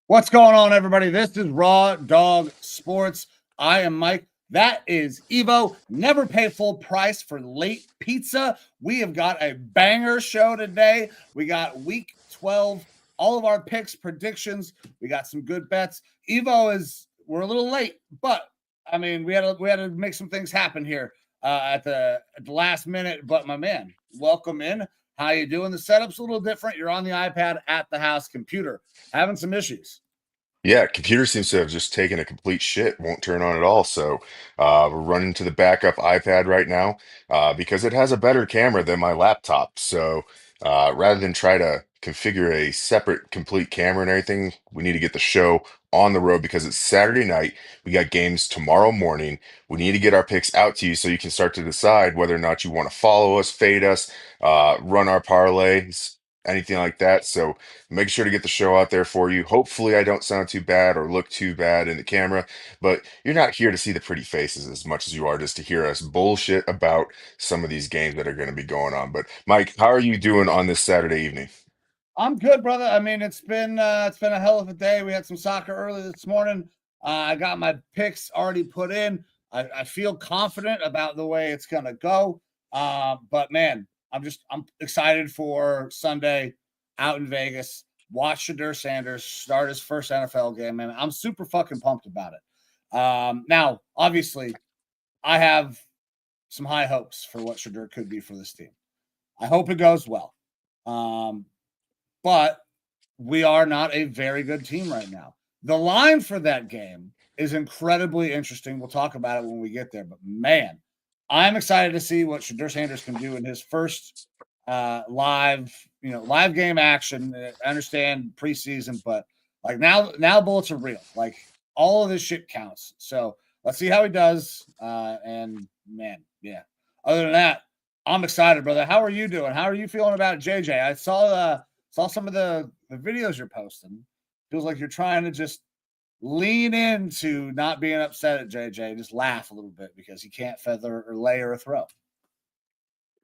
What's going on, everybody? This is Raw Dog Sports. I am Mike. That is Evo. Never pay full price for late pizza. We have got a banger show today. We got week 12, all of our picks, predictions. We got some good bets. We're a little late, but I mean, we had to make some things happen here at the last minute. But my man, welcome in. How you doing? The setup's a little different. You're on the iPad at the house, computer, having some issues. Yeah, computer seems to have just taken a complete shit, won't turn on at all. So we're running to the backup iPad right now because it has a better camera than my laptop. So rather than try to configure a separate complete camera and everything, we need to get the show on the road because it's Saturday night. We got games tomorrow morning. We need to get our picks out to you so you can start to decide whether or not you want to follow us, fade us, run our parlays, anything like that. So make sure to get the show out there for you. Hopefully, I don't sound too bad or look too bad in the camera, but you're not here to see the pretty faces as much as you are just to hear us bullshit about some of these games that are going to be going on. But Mike, how are you doing on this Saturday evening? I'm good, brother. I mean, it's been a hell of a day. We had some soccer early this morning. I got my picks already put in. I feel confident about the way it's gonna go. But man, I'm excited for Sunday out in Vegas. Watch Shedeur Sanders start his first NFL game, man. I'm super fucking pumped about it. Now, obviously, I have some high hopes for what Shedeur could be for this team. I hope it goes well. But we are not a very good team right now. The line for that game is incredibly interesting. We'll talk about it when we get there. But man, I'm excited to see what Shedeur Sanders can do in his first live game action. I understand preseason, but like now bullets are real. Like all of this shit counts. So let's see how he does. And man, yeah. Other than that, I'm excited, brother. How are you doing? How are you feeling about JJ? I saw some of the videos you're posting. Feels like you're trying to just lean into not being upset at JJ, just laugh a little bit because he can't feather or lay or throw.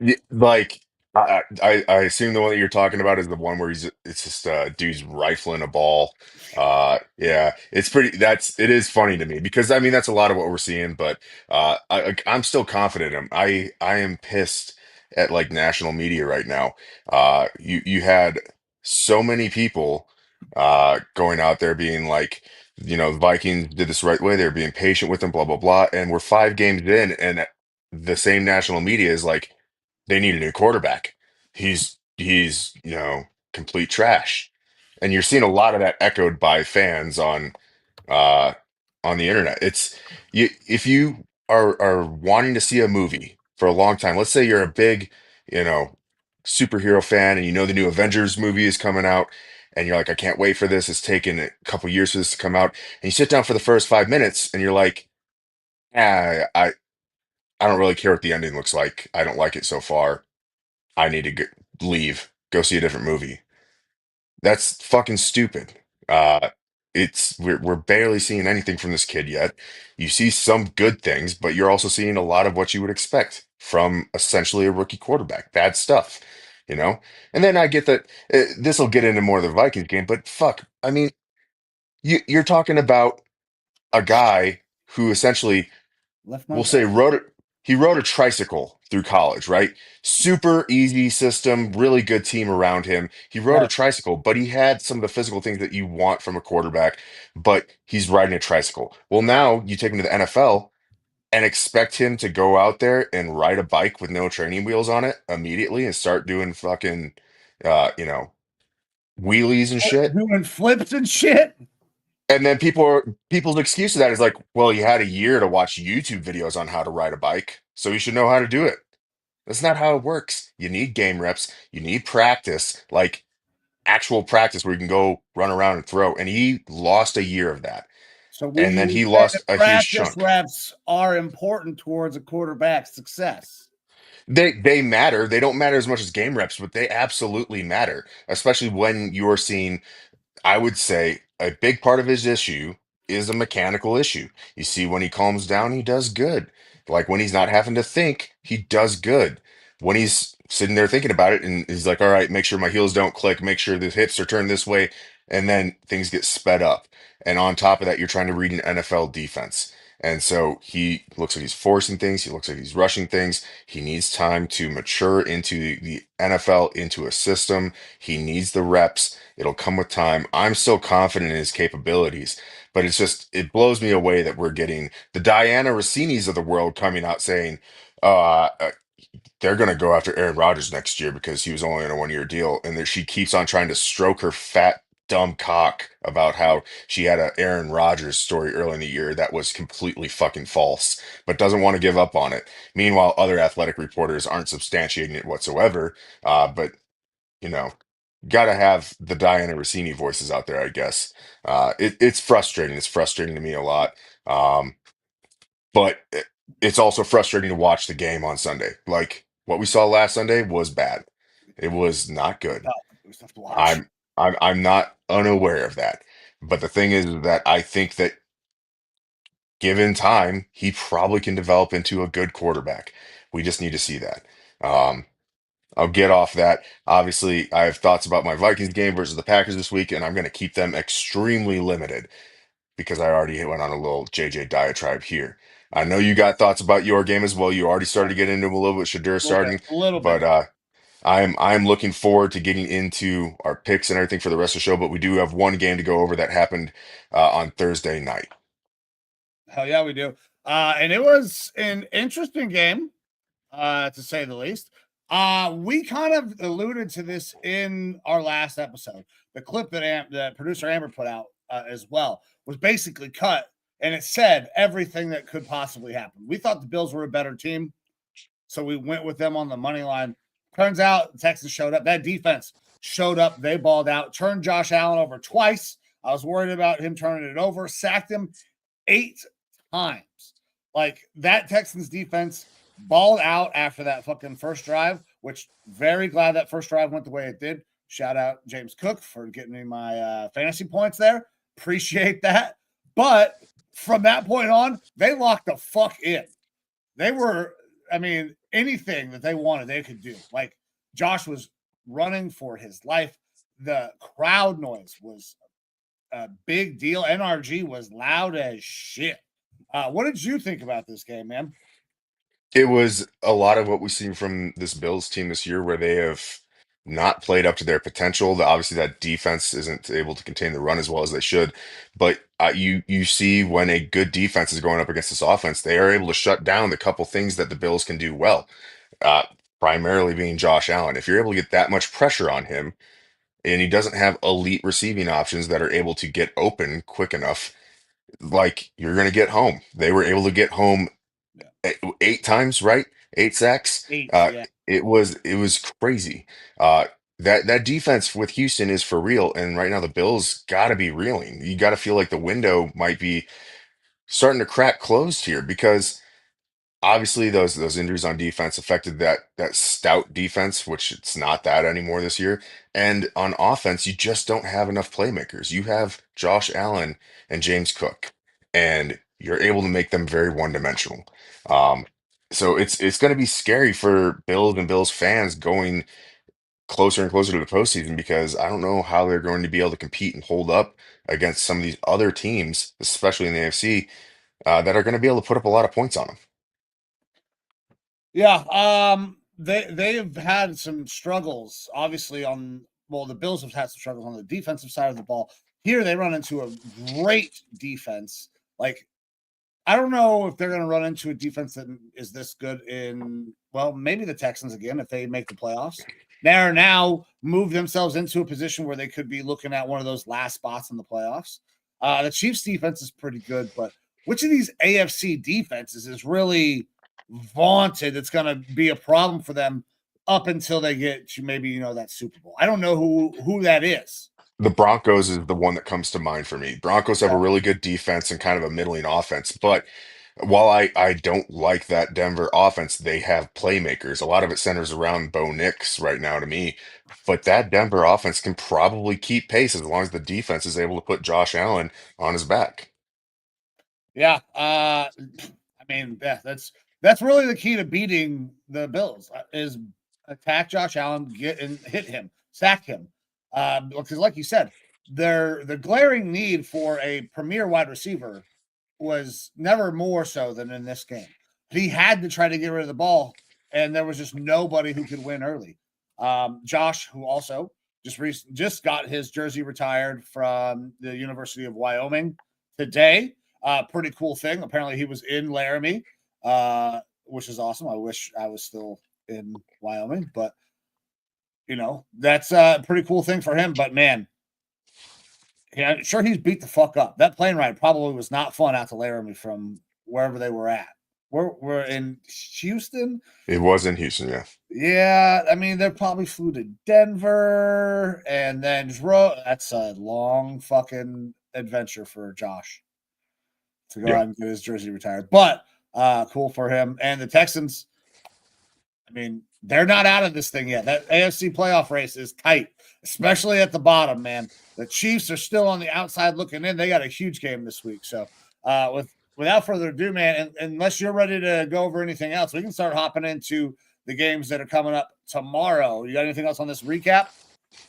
Yeah, like I assume the one that you're talking about is the one where it's just dude's rifling a ball. Yeah, it is funny to me because I mean that's a lot of what we're seeing, but I'm still confident in him. I am pissed at like national media right now. You had so many people going out there being like, the Vikings did this right way, they're being patient with them, blah blah blah, and we're 5 games in, and the same national media is like they need a new quarterback. He's complete trash. And you're seeing a lot of that echoed by fans uh on the internet. It's you if you are wanting to see a movie for a long time, let's say you're a big, you know, superhero fan and you know the new Avengers movie is coming out and you're like, I can't wait for this. It's taken a couple years for this to come out. And you sit down for the first 5 minutes and you're like, I don't really care what the ending looks like. I don't like it so far. I need to leave, go see a different movie. That's fucking stupid. Uh, we're barely seeing anything from this kid yet. You see some good things, but you're also seeing a lot of what you would expect from essentially a rookie quarterback. Bad stuff, you know? And then I get that this will get into more of the Vikings game, but fuck, I mean, you're talking about a guy who essentially Left my we'll say back. he rode a tricycle through college, right? Super easy system, really good team around him. He rode a Right. tricycle, but he had some of the physical things that you want from a quarterback, but he's riding a tricycle. Well, now you take him to the NFL and expect him to go out there and ride a bike with no training wheels on it immediately and start doing fucking uh, you know, wheelies and shit. Doing flips and shit. And then people's excuse to that is like, well, you had a year to watch YouTube videos on how to ride a bike, so you should know how to do it. That's not how it works. You need game reps, you need practice, like actual practice where you can go run around and throw. And he lost a year of that. So And we then would he say that lost a huge practice chunk. reps are important towards a quarterback's success. They matter. They don't matter as much as game reps, but they absolutely matter, especially when you're seeing, I would say a big part of his issue is a mechanical issue. You see, when he calms down, he does good. Like when he's not having to think, he does good. When he's sitting there thinking about it and he's like, all right, make sure my heels don't click, make sure the hips are turned this way, and then things get sped up. And on top of that, you're trying to read an NFL defense. And so he looks like he's forcing things, he looks like he's rushing things. He needs time to mature into the NFL, into a system. He needs the reps. It'll come with time. I'm still confident in his capabilities, but it blows me away that we're getting the Dianna Rossinis of the world coming out saying, they're going to go after Aaron Rodgers next year because he was only on a 1 year deal. And that she keeps on trying to stroke her fat, dumb cock about how she had a Aaron Rodgers story early in the year that was completely fucking false, but doesn't want to give up on it. Meanwhile, other athletic reporters aren't substantiating it whatsoever. But you know, got to have the Diana Rossini voices out there, I guess. It's frustrating. It's frustrating to me a lot. But it's also frustrating to watch the game on Sunday. Like what we saw last Sunday was bad. It was not good. No, it was tough to watch. I'm not unaware of that. But the thing is that I think that given time, he probably can develop into a good quarterback. We just need to see that. Um, I'll get off that. Obviously, I have thoughts about my Vikings game versus the Packers this week, and I'm going to keep them extremely limited because I already went on a little JJ diatribe here. I know you got thoughts about your game as well. You already started to get into them a little bit, Shedeur starting, A little but bit. I'm looking forward to getting into our picks and everything for the rest of the show. But we do have one game to go over that happened on Thursday night. Hell yeah, we do. And it was an interesting game, to say the least. We kind of alluded to this in our last episode. The clip that producer Amber put out as well was basically cut, and it said everything that could possibly happen. We thought the Bills were a better team, so we went with them on the money line. Turns out the Texans showed up. That defense showed up. They balled out, turned Josh Allen over twice. I was worried about him turning it over, sacked him 8 times. Like that Texans defense balled out after that fucking first drive, which very glad that first drive went the way it did. Shout out James Cook for getting me my fantasy points there. Appreciate that. But from that point on, they locked the fuck in. They were, I mean, anything that they wanted, they could do. Like Josh was running for his life. The crowd noise was a big deal. NRG was loud as shit. What did you think about this game, man? It was a lot of what we've seen from this Bills team this year, where they have not played up to their potential. Obviously, that defense isn't able to contain the run as well as they should. But you see when a good defense is going up against this offense, they are able to shut down the couple things that the Bills can do well. Uh, Primarily being Josh Allen. If you're able to get that much pressure on him, and he doesn't have elite receiving options that are able to get open quick enough, like you're going to get home. They were able to get home Yeah. 8 times, right? 8 sacks. Eight, Uh, yeah. it was crazy. That defense with Houston is for real, and right now the Bills got to be reeling. You got to feel like the window might be starting to crack closed here because obviously those injuries on defense affected that stout defense, which it's not that anymore this year. And on offense, you just don't have enough playmakers. You have Josh Allen and James Cook, and you're able to make them very one-dimensional. Um, so it's going to be scary for Bills and Bills fans going closer and closer to the postseason because I don't know how they're going to be able to compete and hold up against some of these other teams, especially in the AFC, that are going to be able to put up a lot of points on them. Yeah. They've had some struggles, obviously, the Bills have had some struggles on the defensive side of the ball. Here they run into a great defense. Like, I don't know if they're going to run into a defense that is this good maybe the Texans again, if they make the playoffs. They're now moved themselves into a position where they could be looking at one of those last spots in the playoffs. The Chiefs defense is pretty good, but which of these AFC defenses is really vaunted? It's going to be a problem for them up until they get to maybe that Super Bowl. I don't know who that is. The Broncos is the one that comes to mind for me. Broncos have a Yeah, really good defense and kind of a middling offense, but while I don't like that Denver offense, they have playmakers. A lot of it centers around Bo Nix right now to me. But that Denver offense can probably keep pace as long as the defense is able to put Josh Allen on his back. yeah. I mean, yeah, that's really the key to beating the Bills is attack Josh Allen, get and hit him, sack him. Because, like you said, the glaring need for a premier wide receiver was never more so than in this game. He had to try to get rid of the ball, and there was just nobody who could win early. Josh, who also just got his jersey retired from the University of Wyoming today. Pretty cool thing. Apparently, he was in Laramie, which is awesome. I wish I was still in Wyoming, but that's a pretty cool thing for him. But man, yeah, sure he's beat the fuck up. That plane ride probably was not fun out to Laramie from wherever they were at. We're in Houston. It was in Houston, yeah. Yeah, I mean they probably flew to Denver and then drove. That's a long fucking adventure for Josh to go Yeah. out and get his jersey retired. But cool for him. And the Texans, I mean, they're not out of this thing yet. That AFC playoff race is tight, especially at the bottom, man. The Chiefs are still on the outside looking in. They got a huge game this week. So without further ado, man, and unless you're ready to go over anything else, we can start hopping into the games that are coming up tomorrow. You got anything else on this recap?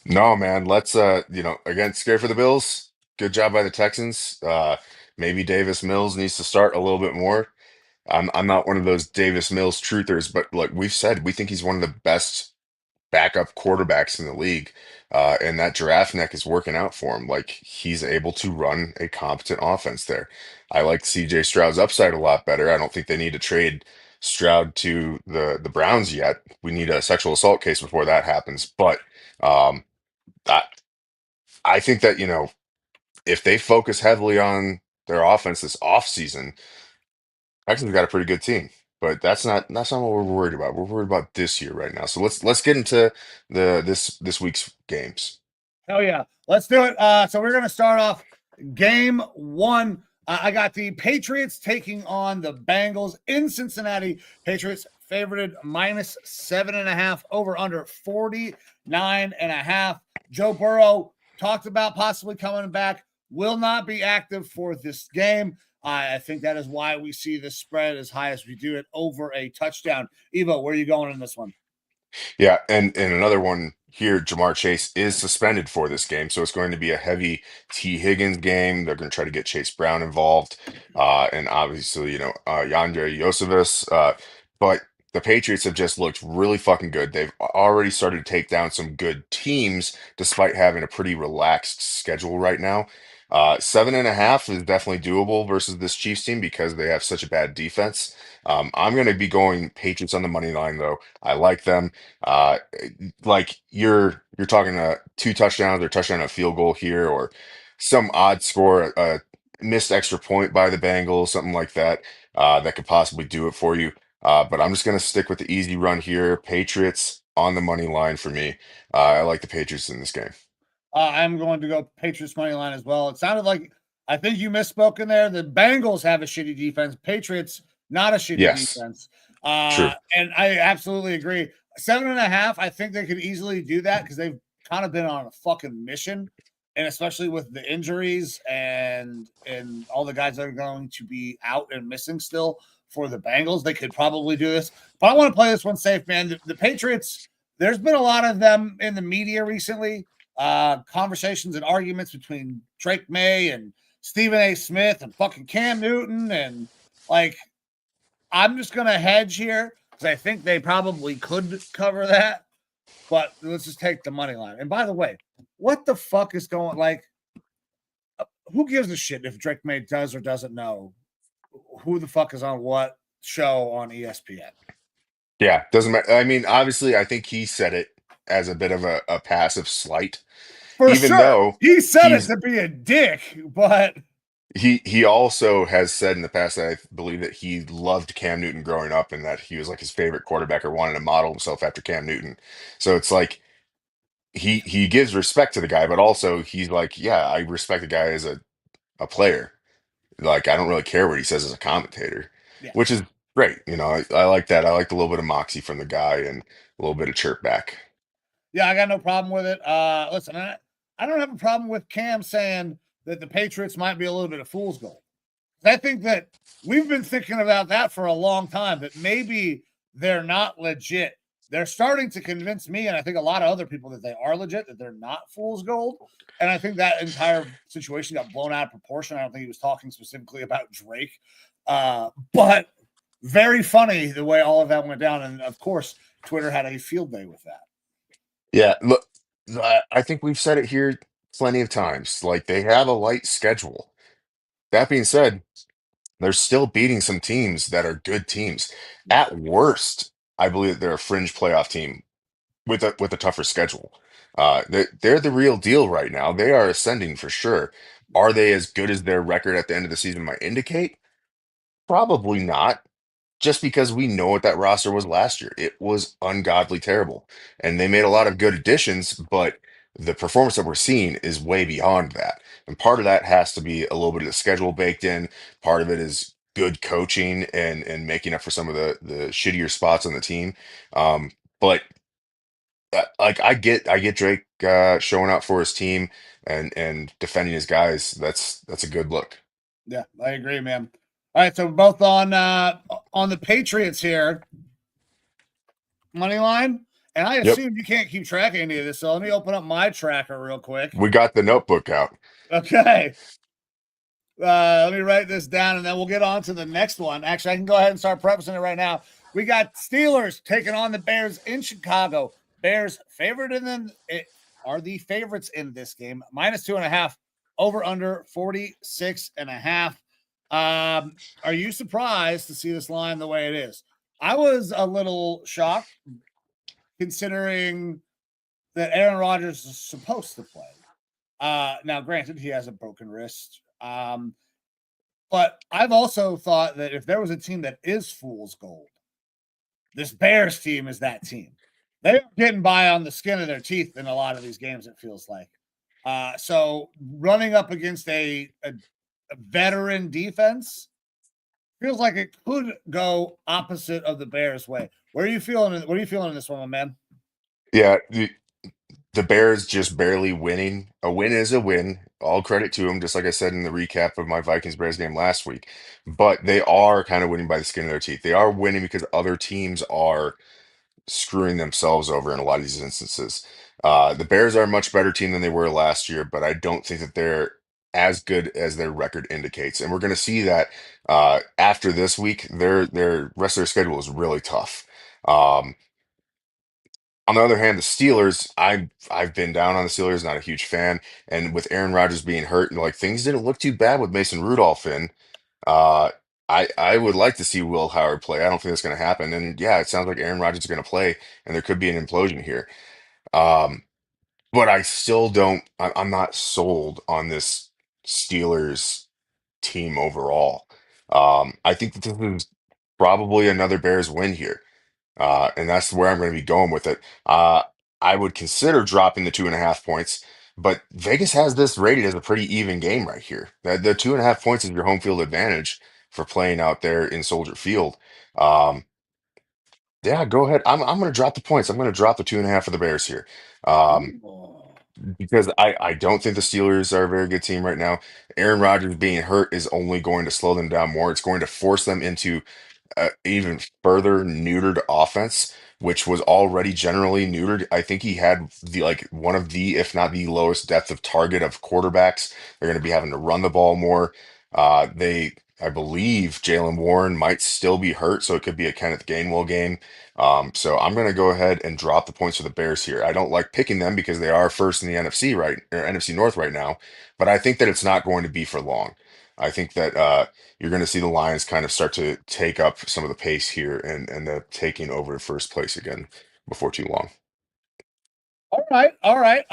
No, man. Let's again, scared for the Bills. Good job by the Texans. Maybe Davis Mills needs to start a little bit more. I'm not one of those Davis Mills truthers, but like we've said, we think he's one of the best backup quarterbacks in the league. And that giraffe neck is working out for him. Like he's able to run a competent offense there. I like CJ Stroud's upside a lot better. I don't think they need to trade Stroud to the Browns yet. We need a sexual assault case before that happens. But um, I, I think that, if they focus heavily on their offense this offseason, Texans got a pretty good team. But that's not what we're worried about. We're worried about this year right now. So let's get into this week's games. Hell yeah. Let's do it. So we're going to start off game one. I got the Patriots taking on the Bengals in Cincinnati. Patriots favorited -7.5 over under 49.5. Joe Burrow talked about possibly coming back, will not be active for this game. I think that is why we see the spread as high as we do it over a touchdown. Evo, where are you going in this one? Yeah, and another one here, Jamar Chase is suspended for this game, so it's going to be a heavy T. Higgins game. They're going to try to get Chase Brown involved, and obviously, Yandre Yosevich. But the Patriots have just looked really fucking good. They've already started to take down some good teams, despite having a pretty relaxed schedule right now. 7.5 is definitely doable versus this Chiefs team because they have such a bad defense. I'm going to be going Patriots on the money line, though. I like them. Uh, like you're talking two touchdowns or touchdown and a field goal here, or some odd score, a missed extra point by the Bengals, something like that, that could possibly do it for you. But I'm just gonna stick with the easy run here. Patriots on the money line for me. I like the Patriots in this game. I'm going to go Patriots money line as well. It sounded like I think you misspoke in there. The Bengals have a shitty defense. Patriots not a shitty Yes, defense. true. And I absolutely agree. 7.5. I think they could easily do that because they've kind of been on a fucking mission, and especially with the injuries and all the guys that are going to be out and missing still for the Bengals, they could probably do this. But I want to play this one safe, man. The Patriots. There's been a lot of them in the media recently conversations and arguments between Drake May and Stephen A. Smith and fucking Cam Newton. And like, I'm just going to hedge here because I think they probably could cover that. But let's just take the money line. And by the way, what the fuck is going like? Who gives a shit if Drake May does or doesn't know who the fuck is on what show on ESPN? Yeah, doesn't matter. I mean, obviously, I think he said it as a bit of a passive slight. For even sure. though He said it he's to be a dick, but he also has said in the past that I believe that he loved Cam Newton growing up and that he was like his favorite quarterback or wanted to model himself after Cam Newton. So it's like he gives respect to the guy, but also he's like, yeah, I respect the guy as a player. Like I don't really care what he says as a commentator, yeah. which is great. I like that. I like a little bit of moxie from the guy and a little bit of chirp back. Yeah, I got no problem with it. Listen, I don't have a problem with Cam saying that the Patriots might be a little bit of fool's gold. I think that we've been thinking about that for a long time, that maybe they're not legit. They're starting to convince me, and I think a lot of other people, that they are legit, that they're not fool's gold. And I think that entire situation got blown out of proportion. I don't think he was talking specifically about Drake. But very funny the way all of that went down. And of course, Twitter had a field day with that. Yeah, look, I think we've said it here plenty of times. Like they have a light schedule. That being said, they're still beating some teams that are good teams. At worst, I believe that they're a fringe playoff team with a tougher schedule. They're the real deal right now. They are ascending for sure. Are they as good as their record at the end of the season might indicate? Probably not. Just because we know what that roster was last year. It was ungodly terrible. And they made a lot of good additions, but the performance that we're seeing is way beyond that. And part of that has to be a little bit of the schedule baked in. Part of it is good coaching and making up for some of the shittier spots on the team. But like I get Drake showing up for his team and defending his guys. That's a good look. Yeah, I agree, man. All right, so we're both on the Patriots here. Money line. And I Yep. assume you can't keep track of any of this. So let me open up my tracker real quick. We got the notebook out. Okay. Let me write this down and then we'll get on to the next one. Actually, I can go ahead and start prefacing it right now. We got Steelers taking on the Bears in Chicago. Bears favored in them are the favorites in this game. -2.5, over under 46.5. Are you surprised to see this line the way it is? I was a little shocked considering that Aaron Rodgers is supposed to play. Now, granted, he has a broken wrist. But I've also thought that if there was a team that is fool's gold, this Bears team is that team. They're getting by on the skin of their teeth in a lot of these games, it feels like. So running up against a veteran defense feels like it could go opposite of the Bears' way. What are you feeling in this one, my man? Yeah, the Bears just barely winning. A win is a win. All credit to them, just like I said in the recap of my Vikings Bears game last week. But they are kind of winning by the skin of their teeth. They are winning because other teams are screwing themselves over in a lot of these instances. The Bears are a much better team than they were last year, but I don't think that they're as good as their record indicates. And we're going to see that after this week, their rest of their schedule is really tough. Um, on the other hand, the Steelers, I've been down on the Steelers, not a huge fan. And with Aaron Rodgers being hurt, like things didn't look too bad with Mason Rudolph in. Uh, I would like to see Will Howard play. I don't think that's going to happen. And yeah, it sounds like Aaron Rodgers is going to play, and there could be an implosion here. Um, but I still don't. I'm not sold on this Steelers team overall. I think that this is probably another Bears win here. And that's where I'm going to be going with it. I would consider dropping the 2.5 points, but Vegas has this rated as a pretty even game right here. The 2.5 points is your home field advantage for playing out there in Soldier Field. Um, yeah, go ahead. I'm going to drop the points. I'm going to drop the 2.5 for the Bears here. Um, Ooh. because I don't think the Steelers are a very good team right now. Aaron Rodgers being hurt is only going to slow them down more. It's going to force them into even further neutered offense, which was already generally neutered. I think he had the like one of the, if not the lowest depth of target of quarterbacks. They're going to be having to run the ball more. I believe Jalen Warren might still be hurt, so it could be a Kenneth Gainwell game. So I'm going to go ahead and drop the points for the Bears here. I don't like picking them because they are first in the NFC or NFC North right now, but I think that it's not going to be for long. I think that you're going to see the Lions kind of start to take up some of the pace here and end up taking over first place again before too long. All right, all right.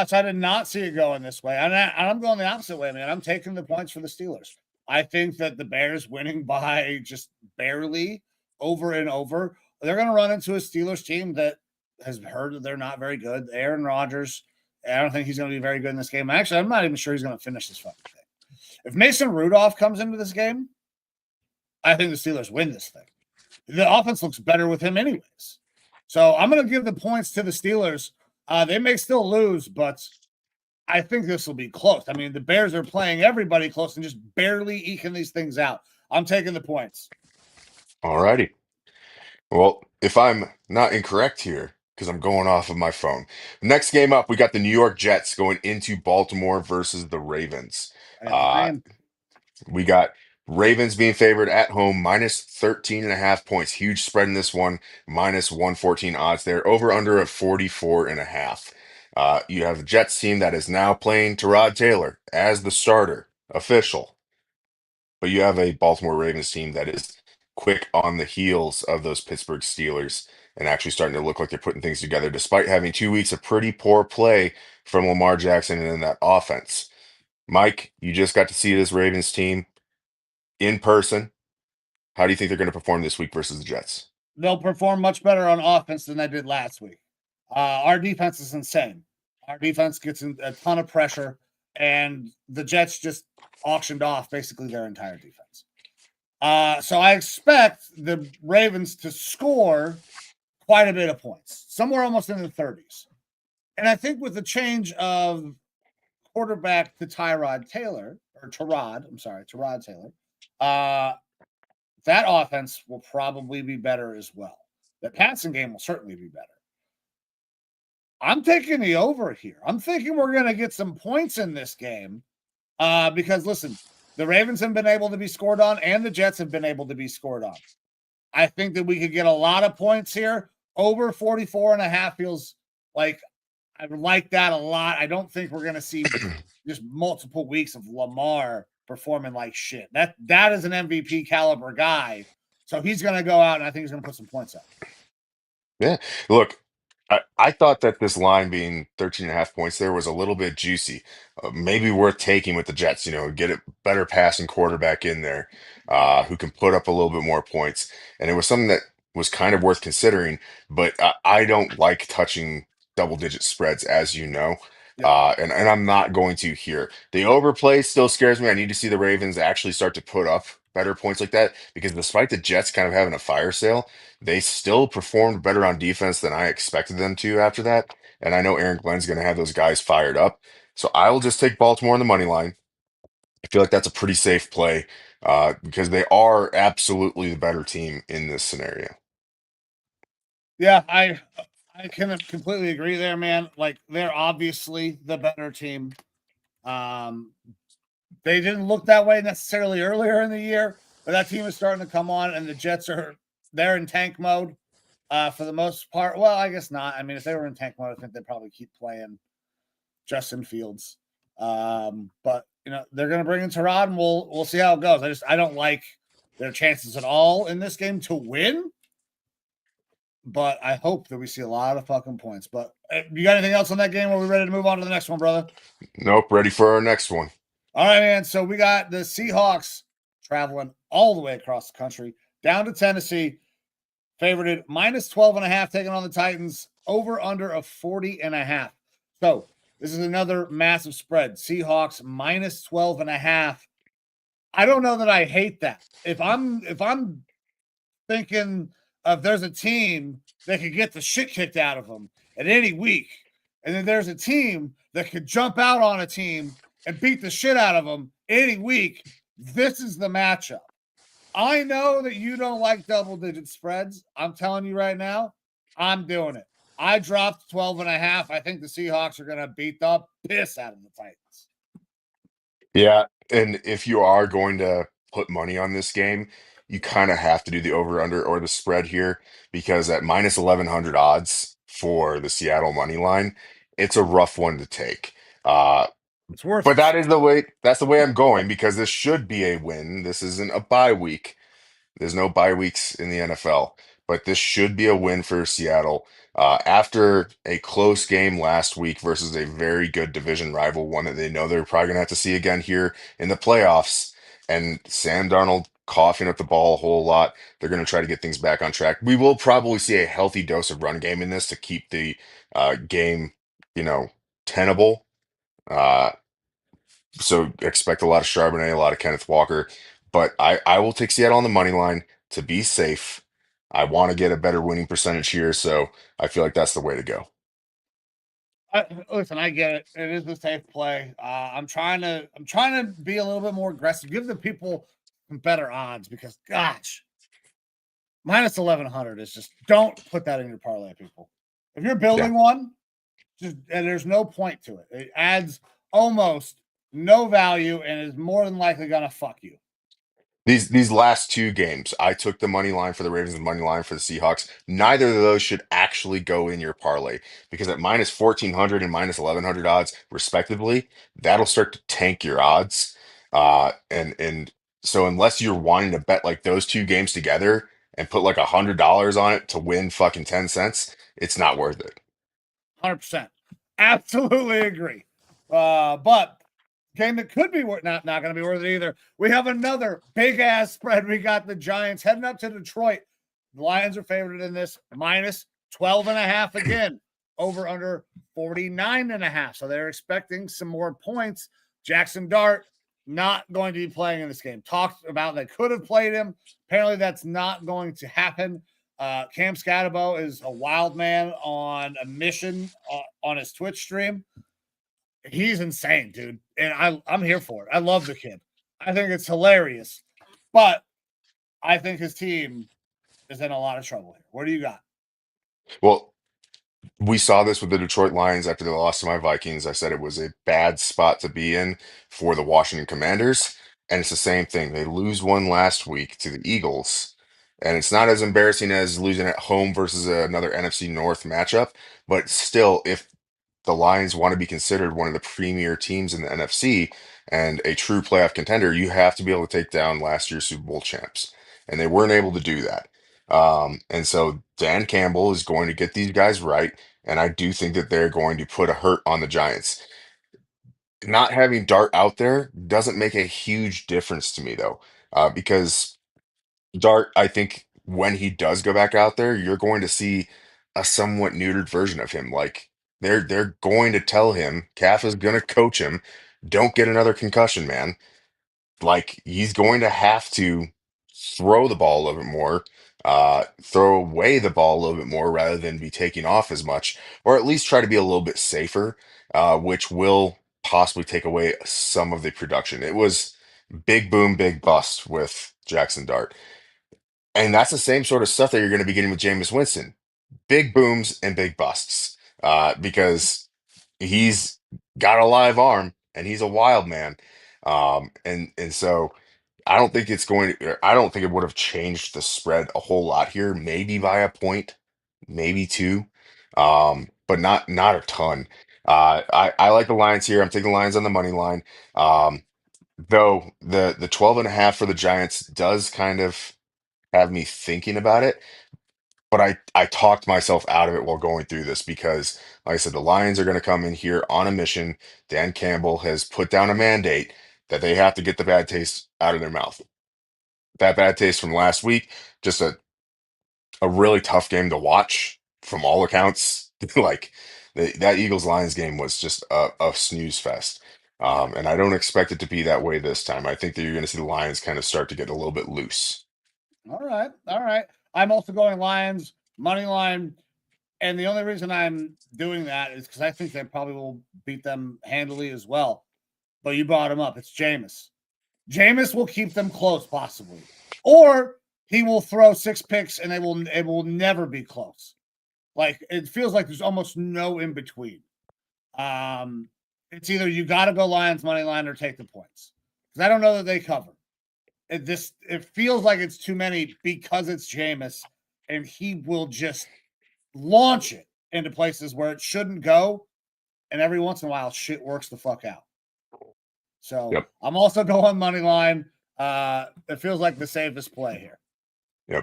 So I did not see it going this way, and I'm going the opposite way, man. I'm taking the points for the Steelers. I think that the Bears winning by just barely over and over, they're going to run into a Steelers team that has heard that they're not very good. Aaron Rodgers, I don't think he's going to be very good in this game. Actually, I'm not even sure he's going to finish this fucking thing. If Mason Rudolph comes into this game, I think the Steelers win this thing. The offense looks better with him, anyways. So I'm going to give the points to the Steelers. They may still lose, but I think this will be close. I mean, the Bears are playing everybody close and just barely eking these things out. I'm taking the points. All righty. Well, if I'm not incorrect here, because I'm going off of my phone. Next game up, we got the New York Jets going into Baltimore versus the Ravens. I got the Uh, same. we got Ravens being favored at home, minus 13.5 points. Huge spread in this one, minus 114 odds there. Over under of 44.5. You have the Jets team that is now playing Tyrod Taylor as the starter, official. But you have a Baltimore Ravens team that is quick on the heels of those Pittsburgh Steelers and actually starting to look like they're putting things together, despite having 2 weeks of pretty poor play from Lamar Jackson and in that offense. Mike, you just got to see this Ravens team in person. How do you think they're going to perform this week versus the Jets? They'll perform much better on offense than they did last week. Our defense is insane. Our defense gets a ton of pressure, and the Jets just auctioned off basically their entire defense. So I expect the Ravens to score quite a bit of points, somewhere almost in the 30s. And I think with the change of quarterback to Tyrod Taylor, Tyrod Taylor, that offense will probably be better as well. The passing game will certainly be better. I'm taking the over here. I'm thinking we're going to get some points in this game because, listen, the Ravens have been able to be scored on and the Jets have been able to be scored on. I think that we could get a lot of points here. Over 44.5 feels like I like that a lot. I don't think we're going to see just multiple weeks of Lamar performing like shit. That is an MVP caliber guy. So he's going to go out and I think he's going to put some points up. Yeah. Look, I thought that this line being 13.5 points there was a little bit juicy. Maybe worth taking with the Jets, get a better passing quarterback in there who can put up a little bit more points. And it was something that was kind of worth considering, but I don't like touching double-digit spreads, as you know. Yeah. And I'm not going to here. The overplay still scares me. I need to see the Ravens actually start to put up better points like that because despite the Jets kind of having a fire sale, they still performed better on defense than I expected them to after that. And I know Aaron Glenn's going to have those guys fired up. So I will just take Baltimore on the money line. I feel like that's a pretty safe play because they are absolutely the better team in this scenario. Yeah, I can completely agree there, man. Like they're obviously the better team. They didn't look that way necessarily earlier in the year, but that team is starting to come on, and the Jets they're in tank mode for the most part. Well, I guess not. I mean, if they were in tank mode, I think they'd probably keep playing Justin Fields. But they're going to bring in Tyrod, and we'll see how it goes. I don't like their chances at all in this game to win. But I hope that we see a lot of fucking points. But you got anything else on that game? Or are we ready to move on to the next one, brother? Nope, ready for our next one. All right, man. So we got the Seahawks traveling all the way across the country down to Tennessee. Favorited minus 12.5, taking on the Titans. Over under of 40.5. So this is another massive spread. Seahawks minus 12.5. I don't know that I hate that. If I'm thinking of there's a team that could get the shit kicked out of them at any week, and then there's a team that could jump out on a team and beat the shit out of them any week, this is the matchup. I know that you don't like double-digit spreads. I'm telling you right now, I'm doing it. I dropped 12.5. I think the Seahawks are going to beat the piss out of the Titans. Yeah, and if you are going to put money on this game, you kind of have to do the over/under or the spread here because at minus 1100 odds for the Seattle money line, it's a rough one to take. It's worth But it. that's the way I'm going because this should be a win. This isn't a bye week. There's no bye weeks in the NFL. but this should be a win for Seattle. After a close game last week versus a very good division rival, one that they know they're probably going to have to see again here in the playoffs, and Sam Darnold coughing at the ball a whole lot, they're going to try to get things back on track. We will probably see a healthy dose of run game in this to keep the game, tenable. Uh, so expect a lot of Charbonnet, a lot of Kenneth Walker, but I will take Seattle on the money line to be safe. I want to get a better winning percentage here, so I feel like that's the way to go. Listen, I get it. It is a safe play. I'm trying to be a little bit more aggressive. Give the people some better odds because, gosh, minus 1100 is just don't put that in your parlay, people. If you're building one, and there's no point to it. It adds almost no value and is more than likely gonna fuck you. These last two games, I took the money line for the Ravens and money line for the Seahawks. Neither of those should actually go in your parlay because at minus 1400 and minus 1100 odds, respectively, that'll start to tank your odds. And so unless you're wanting to bet like those two games together and put like $100 on it to win fucking 10 cents, it's not worth it. 100%. Absolutely agree. But game that could be not going to be worth it either. We have another big ass spread. We got the Giants heading up to Detroit. The Lions are favored in this minus 12.5 again, over under 49.5. So they're expecting some more points. Jackson Dart not going to be playing in this game. Talked about they could have played him. Apparently that's not going to happen. Cam Scatabo is a wild man on a mission on his Twitch stream. He's insane, dude. And I'm here for it. I love the kid. I think it's hilarious. But I think his team is in a lot of trouble here. What do you got? Well, we saw this with the Detroit Lions after they lost to my Vikings. I said it was a bad spot to be in for the Washington Commanders. And it's the same thing. They lose one last week to the Eagles. And it's not as embarrassing as losing at home versus another NFC North matchup. But still, if the Lions want to be considered one of the premier teams in the NFC and a true playoff contender, you have to be able to take down last year's Super Bowl champs. And they weren't able to do that. And so Dan Campbell is going to get these guys right. And I do think that they're going to put a hurt on the Giants. Not having Dart out there doesn't make a huge difference to me, though, because Dart, I think when he does go back out there, you're going to see a somewhat neutered version of him. Like they're going to tell him, Calf is going to coach him, don't get another concussion, man. Like he's going to have to throw the ball a little bit more, throw away the ball a little bit more rather than be taking off as much, or at least try to be a little bit safer, which will possibly take away some of the production. It was big boom, big bust with Jackson Dart. And that's the same sort of stuff that you're going to be getting with Jameis Winston. Big booms and big busts. Because he's got a live arm and he's a wild man. And so I don't think it's going to, I don't think it would have changed the spread a whole lot here, maybe by a point, maybe two. But not a ton. I like the Lions here. I'm taking the Lions on the money line. Though the 12.5 for the Giants does kind of have me thinking about it. But I talked myself out of it while going through this because, like I said, the Lions are going to come in here on a mission. Dan Campbell has put down a mandate that they have to get the bad taste out of their mouth. That bad taste from last week, just a really tough game to watch from all accounts. Like that Eagles Lions game was just a snooze fest. Yeah. And I don't expect it to be that way this time. I think that you're going to see the Lions kind of start to get a little bit loose. All right. All right. I'm also going Lions, money line. And the only reason I'm doing that is because I think they probably will beat them handily as well. But you brought him up. It's Jameis. Jameis will keep them close, possibly. Or he will throw 6 picks and it will never be close. Like it feels like there's almost no in between. It's either you got to go Lions money line or take the points. Because I don't know that they cover. It feels like it's too many because it's Jameis, and he will just launch it into places where it shouldn't go, and every once in a while, shit works the fuck out. So Yep. I'm also going money line. It feels like the safest play here. Yep.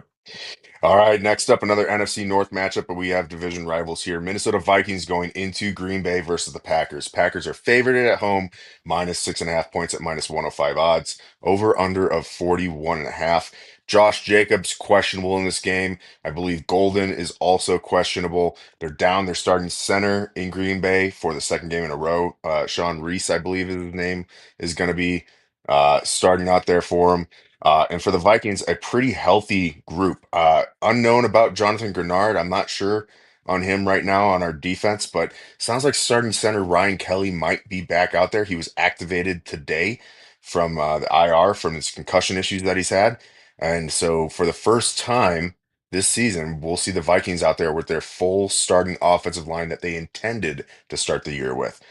All right, next up, another NFC North matchup, but we have division rivals here. Minnesota Vikings going into Green Bay versus the Packers. Packers are favored at home, minus 6.5 points at minus 105 odds. Over under of 41.5. Josh Jacobs questionable in this game. I believe Golden is also questionable. They're down their starting center in Green Bay for the second game in a row. Sean Reese, I believe his name, is going to be starting out there for him. And for the Vikings, a pretty healthy group. Unknown about Jonathan Grenard. I'm not sure on him right now on our defense, but sounds like starting center Ryan Kelly might be back out there. He was activated today from the IR from his concussion issues that he's had. And so for the first time this season, we'll see the Vikings out there with their full starting offensive line that they intended to start the year with.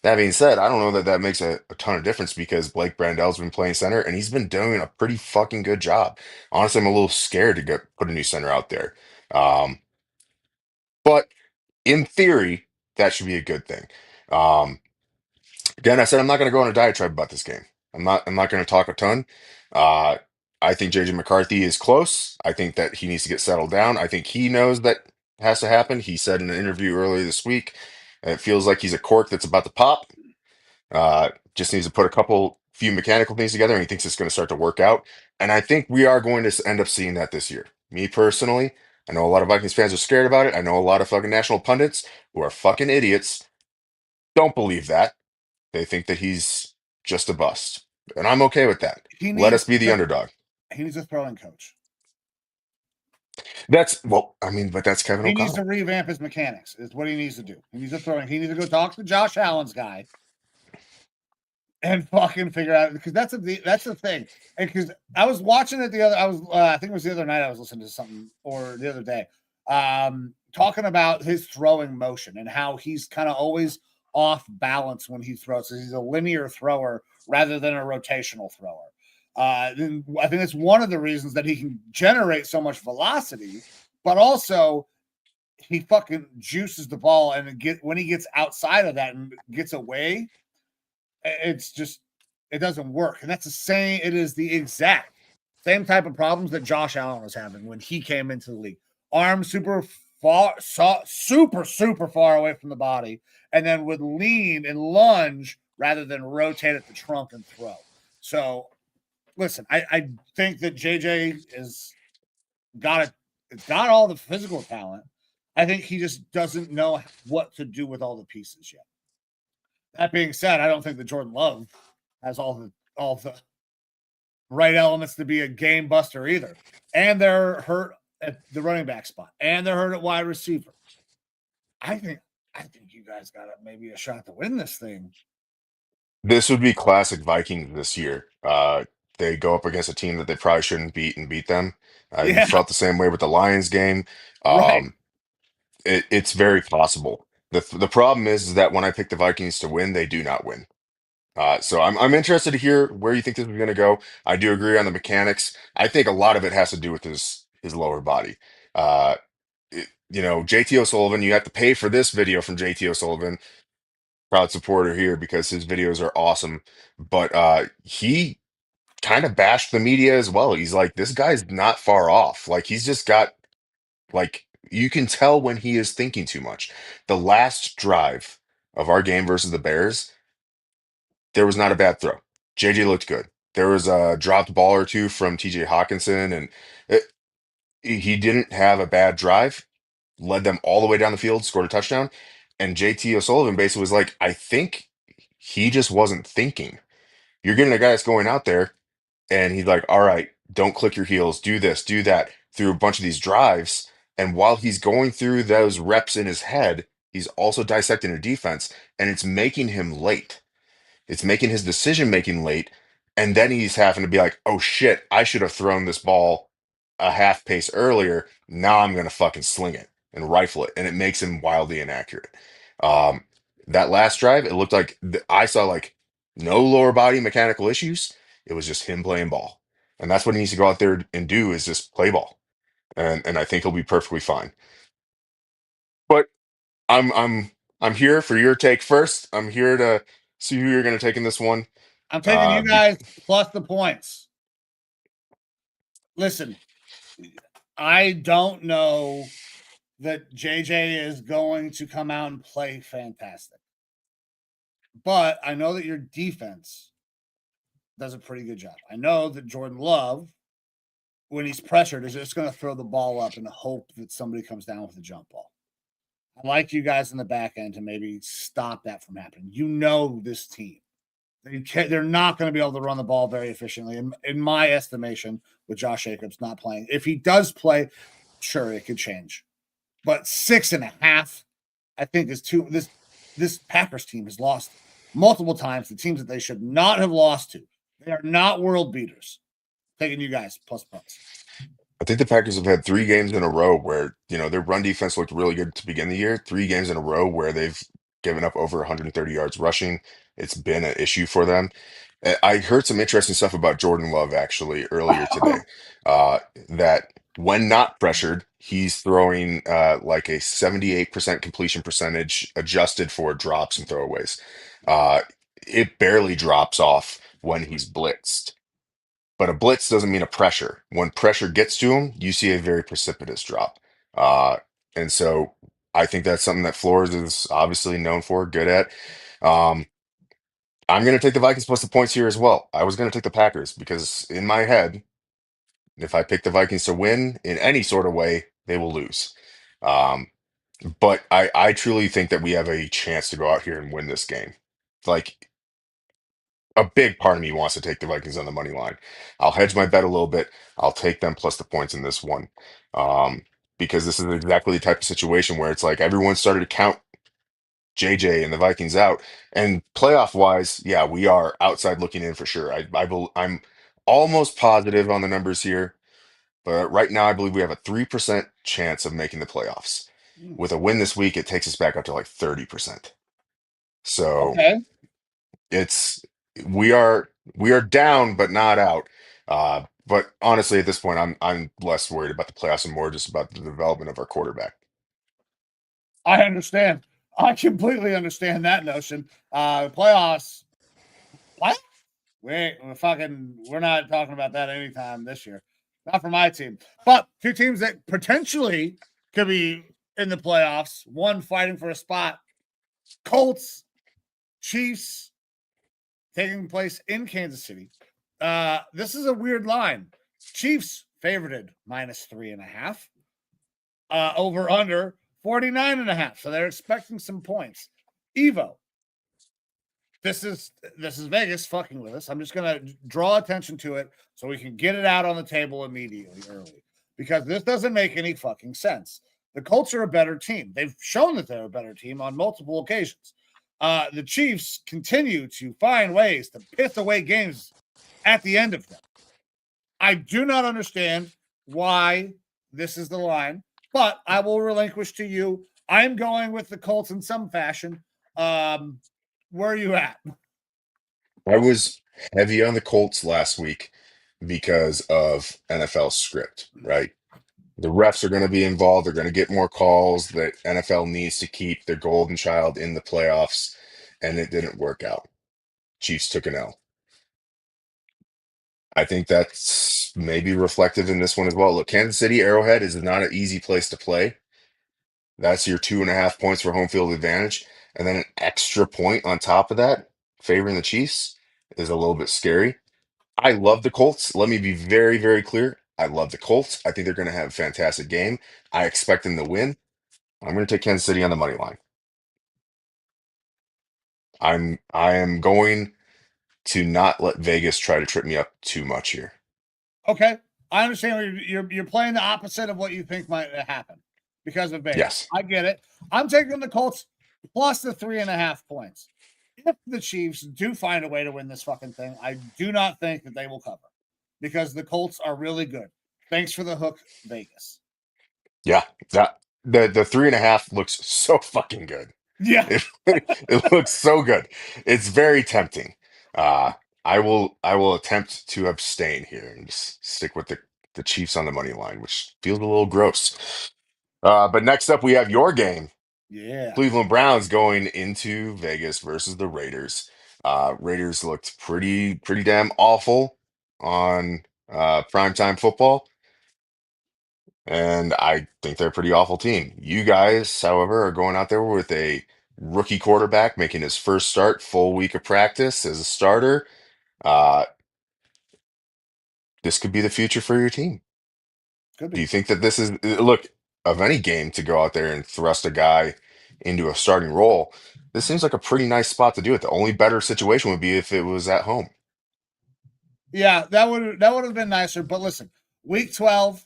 That being said, I don't know that that makes a ton of difference because Blake Brandel's been playing center and he's been doing a pretty fucking good job. Honestly, I'm a little scared to put a new center out there. Um, but in theory, that should be a good thing. Um, Again, I said I'm not going to go on a diatribe about this game. I'm not going to talk a ton. Uh, I think JJ McCarthy is close. I think that he needs to get settled down. I think he knows that has to happen. He said in an interview earlier this week, it feels like he's a cork that's about to pop. Just needs to put a few mechanical things together, and he thinks it's going to start to work out. And I think we are going to end up seeing that this year. Me personally, I know a lot of Vikings fans are scared about it. I know a lot of fucking national pundits who are fucking idiots don't believe that. They think that he's just a bust, and I'm okay with that. He Let needs us be the underdog. he needs a throwing coach. That's well, I mean, but that's Kevin He needs to O'Connell. revamp his mechanics. Is what he needs to do. He needs to throw. He needs to go talk to Josh Allen's guy and fucking figure out because that's the thing. Because I was watching it I think it was the other night I was listening to something or the other day, talking about his throwing motion and how he's kind of always off balance when he throws. So he's a linear thrower rather than a rotational thrower. I think that's one of the reasons that he can generate so much velocity, but also he fucking juices the ball and when he gets outside of that and gets away, it's just it doesn't work. And that's the same. It is the exact same type of problems that Josh Allen was having when he came into the league. Arm super far away from the body, and then would lean and lunge rather than rotate at the trunk and throw. So, listen, I think that JJ is got it. It's got all the physical talent. I think he just doesn't know what to do with all the pieces yet. That being said, I don't think that Jordan Love has all the right elements to be a game buster either. And they're hurt at the running back spot, and they're hurt at wide receiver. I think you guys got maybe a shot to win this thing. This would be classic Vikings this year. They go up against a team that they probably shouldn't beat and beat them. You Yeah, felt the same way with the Lions game. right. Um, it's very possible. The problem is that when I pick the Vikings to win, they do not win. So I'm interested to hear where you think this is going to go. I do agree on the mechanics. I think a lot of it has to do with his lower body. Uh, JT O'Sullivan, you have to pay for this video from JT O'Sullivan, proud supporter here because his videos are awesome. But he kind of bashed the media as well. He's like, this guy's not far off. Like he's just got like you can tell when he is thinking too much. The last drive of our game versus the Bears, there was not a bad throw. JJ looked good. There was a dropped ball or two from TJ Hawkinson, and he didn't have a bad drive. Led them all the way down the field, scored a touchdown. And JT O'Sullivan basically was like, I think he just wasn't thinking. You're getting a guy that's going out there, and he's like, all right, don't click your heels, do this, do that, through a bunch of these drives. And while he's going through those reps in his head, he's also dissecting a defense, and it's making him late. It's making his decision making late. And then he's having to be like, oh shit, I should have thrown this ball a half pace earlier. Now I'm going to fucking sling it and rifle it. And it makes him wildly inaccurate. Um, that last drive, it looked like I saw like no lower body mechanical issues. It was just him playing ball. And that's what he needs to go out there and do is just play ball. And I think he'll be perfectly fine. But I'm I'm I'm here for your take first. I'm here to see who you're going to take in this one. I'm taking Uh, you be- guys plus the points. Listen, I don't know that JJ is going to come out and play fantastic. But I know that your defense does a pretty good job. I know that Jordan Love, when he's pressured, is just going to throw the ball up and hope that somebody comes down with a jump ball. I like you guys in the back end to maybe stop that from happening. You know this team. They're not going to be able to run the ball very efficiently, in my estimation, with Josh Jacobs not playing. If he does play, sure, it could change. But 6.5, I think, is too. This Packers team has lost multiple times to teams that they should not have lost to. They are not world beaters. Taking you guys plus points. I think the Packers have had 3 games in a row where, their run defense looked really good to begin the year. 3 games in a row where they've given up over 130 yards rushing. It's been an issue for them. I heard some interesting stuff about Jordan Love actually earlier today. That when not pressured, he's throwing like a 78% completion percentage adjusted for drops and throwaways. Uh, it barely drops off when he's blitzed. But a blitz doesn't mean a pressure. When pressure gets to him, you see a very precipitous drop. Uh, and so I think that's something that Flores is obviously known for, good at. Um, I'm going to take the Vikings plus the points here as well. I was going to take the Packers because in my head, if I pick the Vikings to win in any sort of way, they will lose. Um, but I truly think that we have a chance to go out here and win this game. Like a big part of me wants to take the Vikings on the money line. I'll hedge my bet a little bit. I'll take them plus the points in this one. Um, because this is exactly the type of situation where it's like everyone started to count JJ and the Vikings out. And playoff wise, yeah, we are outside looking in for sure. I'm almost positive on the numbers here, but right now I believe we have a 3% chance of making the playoffs. With a win this week, it takes us back up to like 30%. So Okay. it's we are down but not out. But honestly, at this point, I'm less worried about the playoffs and more just about the development of our quarterback. I understand. I completely understand that notion. Playoffs. What? We're not talking about that anytime this year. Not for my team. But two teams that potentially could be in the playoffs, one fighting for a spot. Colts, Chiefs, taking place in Kansas City. This is a weird line. Chiefs favorited -3.5. Over under 49.5. So they're expecting some points. Evo. This is Vegas fucking with us. I'm just gonna draw attention to it so we can get it out on the table immediately early. Because this doesn't make any fucking sense. The Colts are a better team. They've shown that they're a better team on multiple occasions. The Chiefs continue to find ways to piss away games at the end of them. I do not understand why this is the line, but I will relinquish to you. I'm going with the Colts in some fashion. Where are you at? I was heavy on the Colts last week because of NFL script, right? The refs are going to be involved. They're going to get more calls that NFL needs to keep their golden child in the playoffs, and it didn't work out. Chiefs took an L. I think that's maybe reflective in this one as well. Look, Kansas City Arrowhead is not an easy place to play. That's your 2.5 points for home field advantage. And then an extra point on top of that, favoring the Chiefs, is a little bit scary. I love the Colts. Let me be very, very clear. I love the Colts. I think they're going to have a fantastic game. I expect them to win. I'm going to take Kansas City on the money line. I am going to not let Vegas try to trip me up too much here. Okay, I understand you're playing the opposite of what you think might happen because of Vegas. Yes. I get it. I'm taking the Colts plus the 3.5 points. If the Chiefs do find a way to win this fucking thing, I do not think that they will cover because the Colts are really good. Thanks for the hook, Vegas. Yeah, that the 3.5 looks so fucking good. Yeah. It looks so good. It's very tempting. Uh, I will attempt to abstain here and just stick with the Chiefs on the money line, which feels a little gross. But next up, we have your game. Yeah. Cleveland Browns going into Vegas versus the Raiders. Raiders looked pretty damn awful on primetime football. and I think they're a pretty awful team. You guys, however, are going out there with a rookie quarterback making his first start, full week of practice as a starter. Uh, this could be the future for your team. Could Do be. you think that this is look of any game to go out there and thrust a guy into a starting role? This seems like a pretty nice spot to do it. The only better situation would be if it was at home. Yeah, that would have been nicer. But listen, week 12,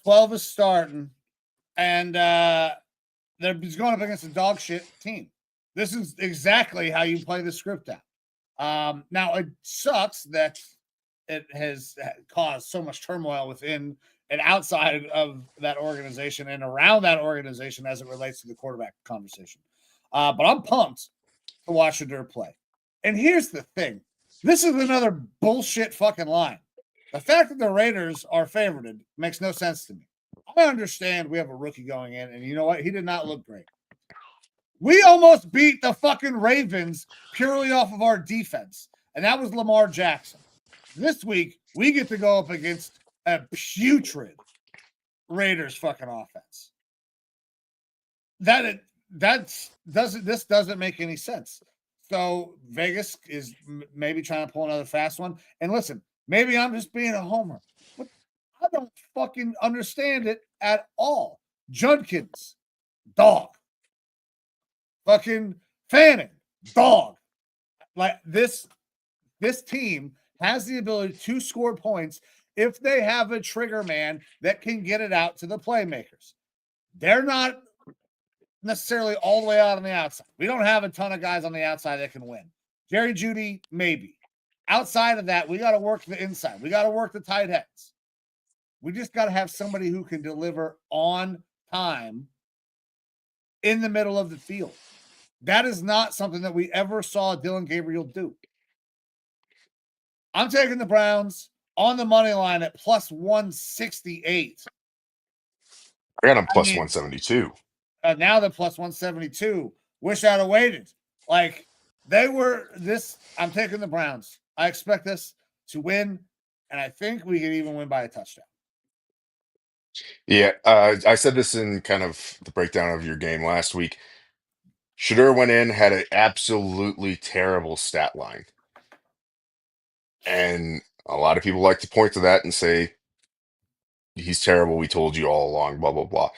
12 is starting, and they're he's going up against a dog shit team. This is exactly how you play the script out. Now it sucks that it has caused so much turmoil within and outside of that organization and around that organization as it relates to the quarterback conversation. But I'm pumped to watch Shedeur play. And here's the thing: this is another bullshit fucking line. The fact that the Raiders are favorited makes no sense to me. I understand we have a rookie going in, and you know what? He did not look great. We almost beat the fucking Ravens purely off of our defense, and that was Lamar Jackson. This week, we get to go up against a putrid Raiders fucking offense. This doesn't make any sense. So Vegas is maybe trying to pull another fast one. And listen, maybe I'm just being a homer, but I don't fucking understand it at all. Judkins, dog. Fucking Fanning, dog. Like this team has the ability to score points if they have a trigger man that can get it out to the playmakers. They're not necessarily all the way out on the outside. We don't have a ton of guys on the outside that can win. Jerry Jeudy, maybe. Outside of that, we got to work the inside. We got to work the tight ends. We just got to have somebody who can deliver on time in the middle of the field. That is not something that we ever saw Dylan Gabriel do. I'm taking the Browns on the money line at plus 168. I got him I plus mean, 172. now they're plus 172. Wish I'd have waited. Like they were this. I'm taking the Browns. I expect this to win, and I think we can even win by a touchdown. Yeah, I said this in kind of the breakdown of your game last week. Shedeur went in, had an absolutely terrible stat line. And a lot of people like to point to that and say, he's terrible. We told you all along, blah, blah, blah.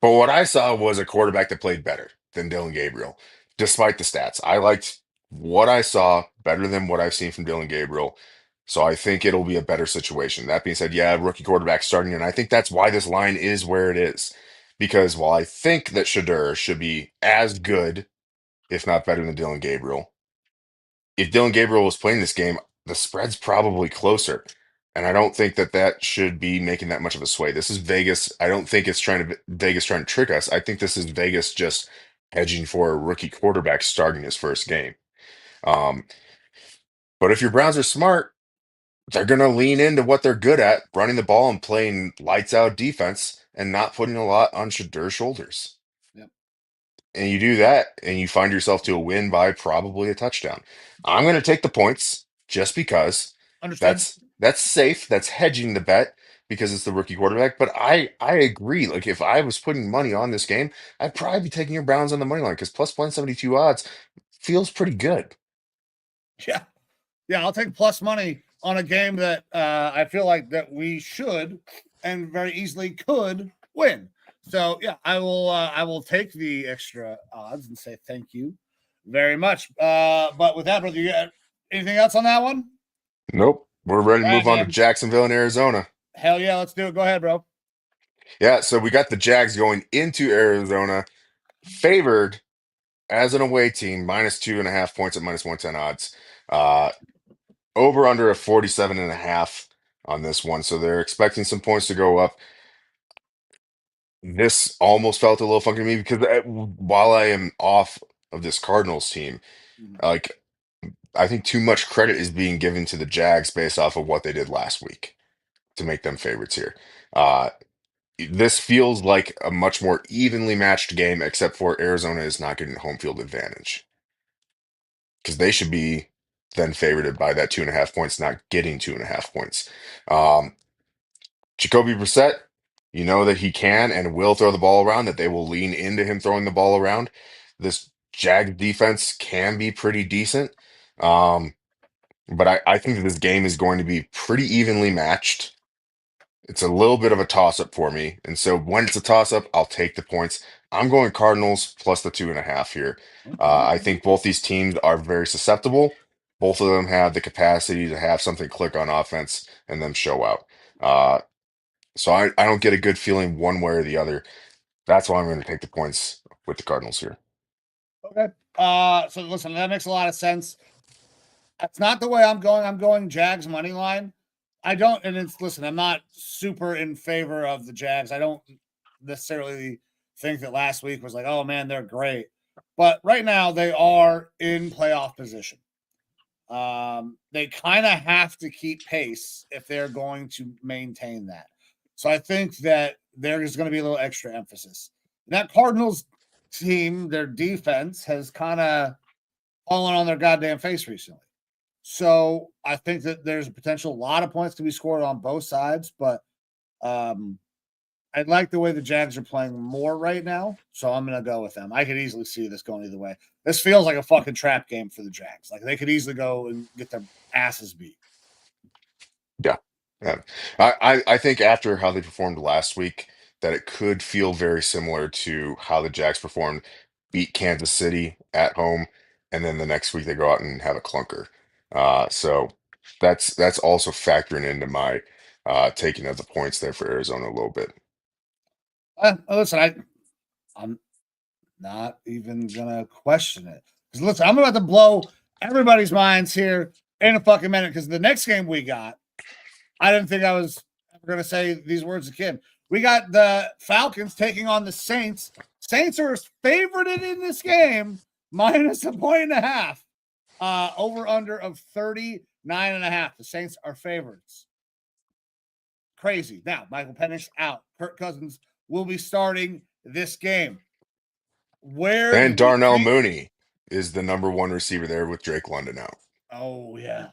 But what I saw was a quarterback that played better than Dylan Gabriel, despite the stats. I liked what I saw better than what I've seen from Dylan Gabriel. So I think it'll be a better situation. That being said, yeah, rookie quarterback starting, and I think that's why this line is where it is. Because while I think that Shedeur should be as good, if not better than Dylan Gabriel, if Dylan Gabriel was playing this game, the spread's probably closer. And I don't think that that should be making that much of a sway. This is Vegas. I don't think it's Vegas trying to trick us. I think this is Vegas just hedging for a rookie quarterback starting his first game. Um, but if your Browns are smart, they're going to lean into what they're good at, running the ball and playing lights out defense and not putting a lot on Shadeur's shoulders. Yep. And you do that and you find yourself to a win by probably a touchdown. I'm going to take the points just because Understood. that's safe. That's hedging the bet because it's the rookie quarterback. But I agree. Like if I was putting money on this game, I'd probably be taking your Browns on the money line because plus 172 odds feels pretty good. Yeah. Yeah, I'll take plus money on a game that I feel like that we should and very easily could win. So yeah, I will take the extra odds and say thank you very much. But with that, brother, you got anything else on that one? Nope. We're ready to All right, move on to man. Jacksonville and Arizona. Hell yeah, let's do it. Go ahead, bro. Yeah, so we got the Jags going into Arizona, favored as an away team, minus 2.5 points at minus 110 odds. Over under a 47.5 on this one. So they're expecting some points to go up. This almost felt a little funky to me because while I am off of this Cardinals team, like I think too much credit is being given to the Jags based off of what they did last week to make them favorites here. Uh, this feels like a much more evenly matched game, except for Arizona is not getting home field advantage because they should be then favored by that 2.5 points, not getting 2.5 points. Um, Jacoby Brissett, You know that he can and will throw the ball around, that they will lean into him throwing the ball around. This Jag defense can be pretty decent. Um, but I think that this game is going to be pretty evenly matched. It's a little bit of a toss-up for me. And so when it's a toss-up, I'll take the points. I'm going Cardinals plus the 2.5 here. I Okay. think both these teams are very susceptible. Both of them have the capacity to have something click on offense and then show out. So I don't get a good feeling one way or the other. That's why I'm going to take the points with the Cardinals here. Okay. So listen, that makes a lot of sense. That's not the way I'm going. I'm going Jags money line. I don't, and it's listen, I'm not super in favor of the Jags. I don't necessarily think that last week was like, oh man, they're great. But right now they are in playoff position. They kind of have to keep pace if they're going to maintain that. So I think that there is going to be a little extra emphasis. That Cardinals team, their defense has kind of fallen on their goddamn face recently. So I think that there's a potential, a lot of points to be scored on both sides, but I like the way the Jags are playing more right now, so I'm going to go with them. I could easily see this going either way. This feels like a fucking trap game for the Jags. Like they could easily go and get their asses beat. Yeah. Yeah. I think after how they performed last week, that it could feel very similar to how the Jags performed, beat Kansas City at home, and then the next week they go out and have a clunker. So that's also factoring into my taking of the points there for Arizona a little bit. Listen, I'm not even gonna question it. Because listen, I'm about to blow everybody's minds here in a fucking minute. Because the next game we got, I didn't think I was ever gonna say these words again. We got the Falcons taking on the Saints. Saints are favorited in this game, minus a point and a half. Over under of 39 and a half. The Saints are favorites. Crazy. Now, Michael Penix out. Kirk Cousins will be starting this game. Where do And we Darnell think? Mooney is the number one receiver there with Drake London out. Oh, yeah.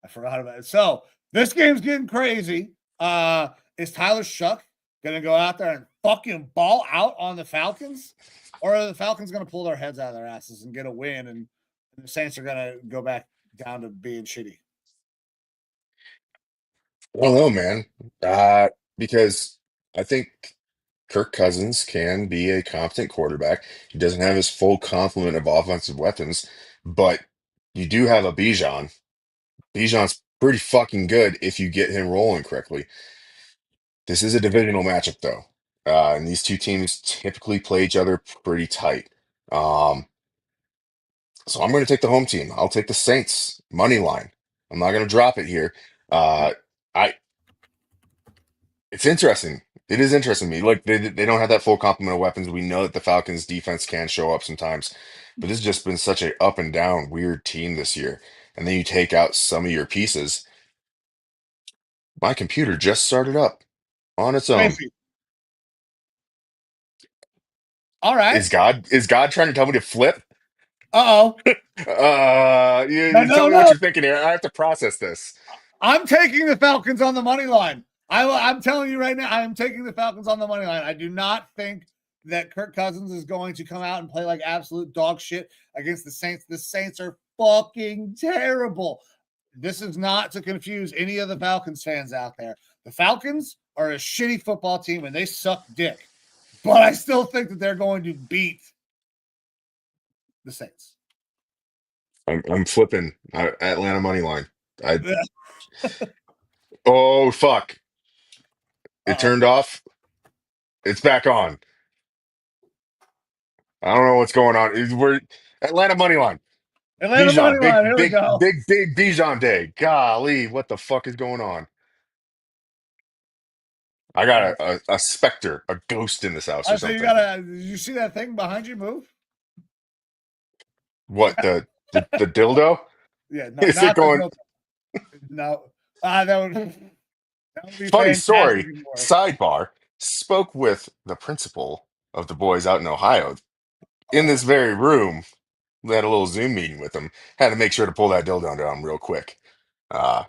I forgot about it. So this game's getting crazy. Is Tyler Shuck going to go out there and fucking ball out on the Falcons? Or are the Falcons going to pull their heads out of their asses and get a win and the Saints are going to go back down to being shitty? I don't know, man. Because I think Kirk Cousins can be a competent quarterback. He doesn't have his full complement of offensive weapons, but you do have a Bijan. Bijan's pretty fucking good if you get him rolling correctly. This is a divisional matchup, though, and these two teams typically play each other pretty tight. Um, so I'm going to take the home team. I'll take the Saints money line. I'm not going to drop it here. Uh, I It's interesting. It is interesting to me. Like they don't have that full complement of weapons. We know that the Falcons defense can show up sometimes, but this has just been such a up and down weird team this year. And then you take out some of your pieces. My computer just started up on its own. Crazy. All right. Is God trying to tell me to flip? Uh-oh. No, Tell no, me what no. you're thinking here. I have to process this. I'm taking the Falcons on the money line. I'm telling you right now, I am taking the Falcons on the money line. I do not think that Kirk Cousins is going to come out and play like absolute dog shit against the Saints. The Saints are fucking terrible. This is not to confuse any of the Falcons fans out there. The Falcons are a shitty football team and they suck dick. But I still think that they're going to beat the Saints. I'm flipping Atlanta money line. I Oh fuck! It Uh-oh. turned off. It's back on. I don't know what's going on. We're Atlanta money line. Atlanta money Bijan, line. Here we go. big Bijan day. Golly, what the fuck is going on? I got a specter, a ghost in this house or I say you something. gotta. Did you see that thing behind you move? What the dildo? Yeah, no, Is it not the going? dildo. No, that would be Funny fantastic. story. If it worked. Sidebar. Spoke with the principal of the boys out in Ohio in this very room. We had a little Zoom meeting with him. Had to make sure to pull that dildo down real quick. Uh,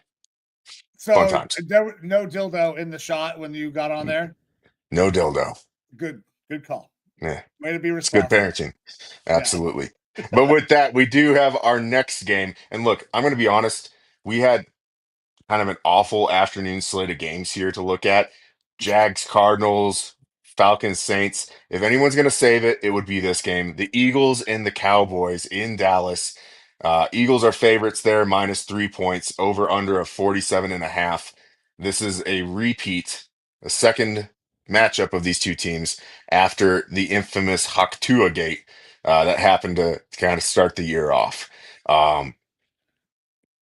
Fun So times. there was no dildo in the shot when you got on there. No dildo. Good call. Yeah. Way to be It's good responsible. parenting. Absolutely. But with that, we do have our next game. And look, I'm going to be honest. We had kind of an awful afternoon slate of games here to look at. Jags, Cardinals, Falcons, Saints. If anyone's going to save it, it would be this game. The Eagles and the Cowboys in Dallas. Eagles are favorites there, -3 points, over under of 47.5. This is a repeat, a second matchup of these two teams after the infamous Haktua gate that happened to kind of start the year off. Um,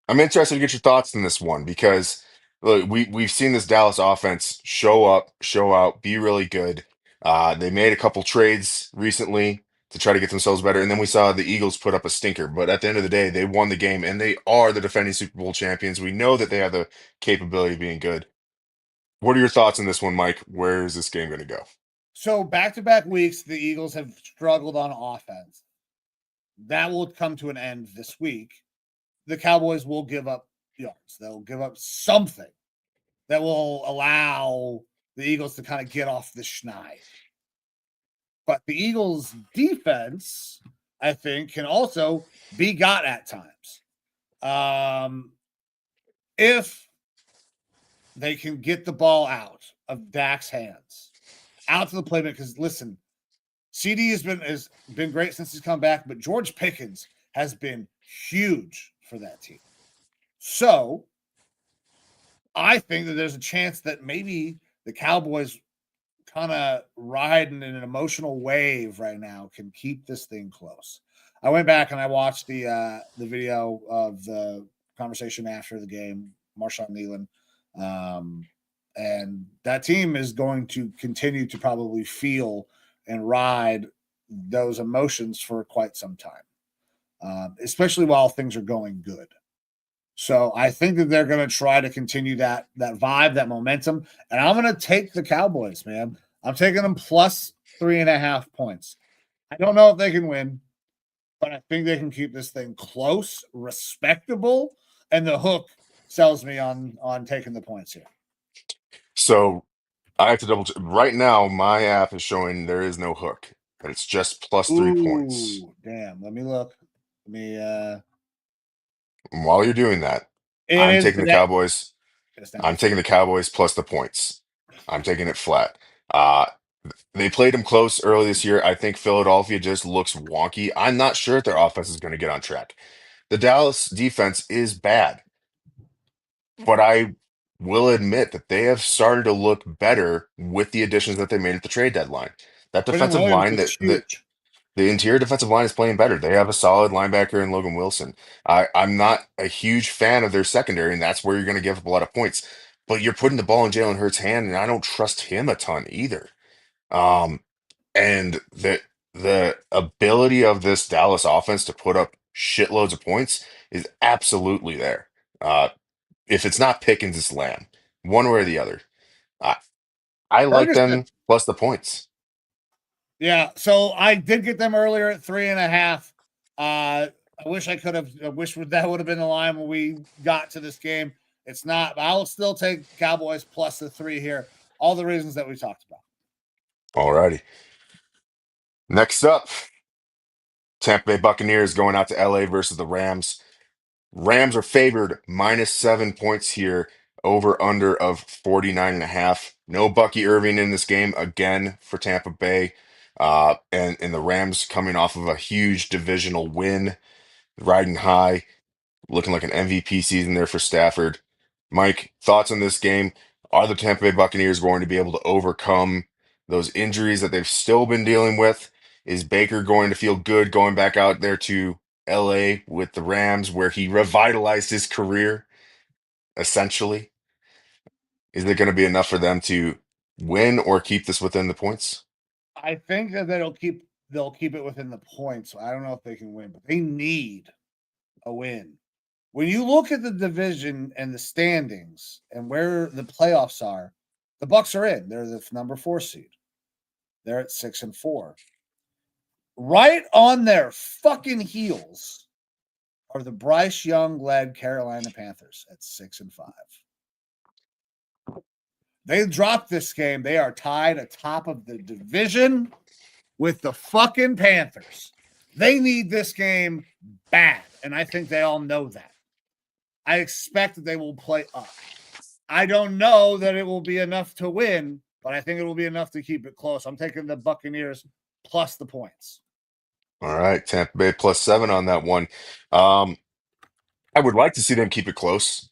I'm interested to get your thoughts on this one because look, we've seen this Dallas offense show up, show out, be really good. They made a couple trades recently to try to get themselves better, and then we saw the Eagles put up a stinker. But at the end of the day, they won the game, and they are the defending Super Bowl champions. We know that they have the capability of being good. What are your thoughts on this one, Mike? Where is this game going to go? So back-to-back weeks, the Eagles have struggled on offense. That will come to an end this week. The Cowboys will give up yards. They'll give up something that will allow the Eagles to kind of get off the schneid. But the Eagles' defense, I think, can also be got at times. If they can get the ball out of Dak's hands, out to the playmaker. Because listen, CD has been great since he's come back, but George Pickens has been huge for that team. So I think that there's a chance that maybe the Cowboys kind of riding in an emotional wave right now can keep this thing close. I went back and I watched the video of the conversation after the game, Marshawn Nealon, and that team is going to continue to probably feel and ride those emotions for quite some time, especially while things are going good. So I think that they're going to try to continue that vibe, that momentum, and I'm going to take the Cowboys, man. I'm taking them plus 3.5 points. I don't know if they can win, but I think they can keep this thing close, respectable, and the hook sells me on taking the points here. So I have to double check. Right now, my app is showing there is no hook, but it's just plus 3 points. Ooh, damn. Let me look. Let me And while you're doing that, it I'm is taking the today. Cowboys. It's now. I'm taking the Cowboys plus the points. I'm taking it flat. Uh, they played them close early this year. I think Philadelphia just looks wonky. I'm not sure if their offense is going to get on track. The Dallas defense is bad, but I will admit that they have started to look better with the additions that they made at the trade deadline. That Quentin defensive Williams line, is huge. the interior defensive line is playing better. They have a solid linebacker in Logan Wilson. I'm not a huge fan of their secondary, and that's where you're going to give up a lot of points. But you're putting the ball in Jalen Hurts' hand, and I don't trust him a ton either. Um, and the ability of this Dallas offense to put up shitloads of points is absolutely there. If it's not Pickens, it's Lamb, one way or the other. I, I like Ferguson. them plus the points. Yeah, so I did get them earlier at 3.5. I wish I could have. I wish that would have been the line when we got to this game. It's not. But I'll still take Cowboys plus the 3 here. All the reasons that we talked about. Alrighty. Next up, Tampa Bay Buccaneers going out to LA versus the Rams. Rams are favored -7 points here, over under of 49.5. No Bucky Irving in this game again for Tampa Bay. And the Rams coming off of a huge divisional win, riding high, looking like an MVP season there for Stafford. Mike, thoughts on this game? Are the Tampa Bay Buccaneers going to be able to overcome those injuries that they've still been dealing with? Is Baker going to feel good going back out there to LA with the Rams, where he revitalized his career, essentially? Is it going to be enough for them to win or keep this within the points? I think that they'll keep it within the points. I don't know if they can win, but they need a win. When you look at the division and the standings and where the playoffs are, the Bucks are in. They're the number 4 seed. They're at 6-4. Right on their fucking heels are the Bryce Young led Carolina Panthers at 6-5. They dropped this game. They are tied atop of the division with the fucking Panthers. They need this game bad, and I think they all know that. I expect that they will play up. I don't know that it will be enough to win, but I think it will be enough to keep it close. I'm taking the Buccaneers plus the points. All right, Tampa Bay +7 on that one. Um, I would like to see them keep it close.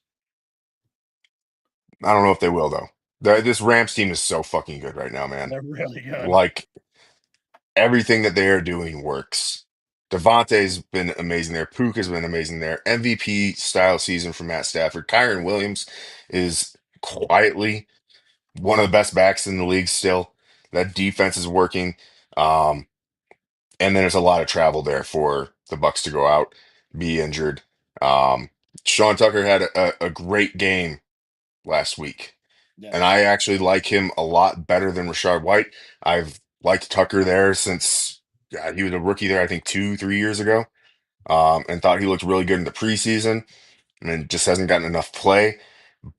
I don't know if they will though. This Rams team is so fucking good right now, man. They're really good. Like everything that they are doing works. Devontae's been amazing there. Puka has been amazing there. MVP style season from Matt Stafford. Kyron Williams is quietly one of the best backs in the league still. That defense is working. Um, and then there's a lot of travel there for the Bucks to go out, be injured. Um, Sean Tucker had a great game last week. Yeah. And I actually like him a lot better than Rashard White. I've liked Tucker there since God, he was a rookie there, I think 2, 3 years ago, and thought he looked really good in the preseason and just hasn't gotten enough play.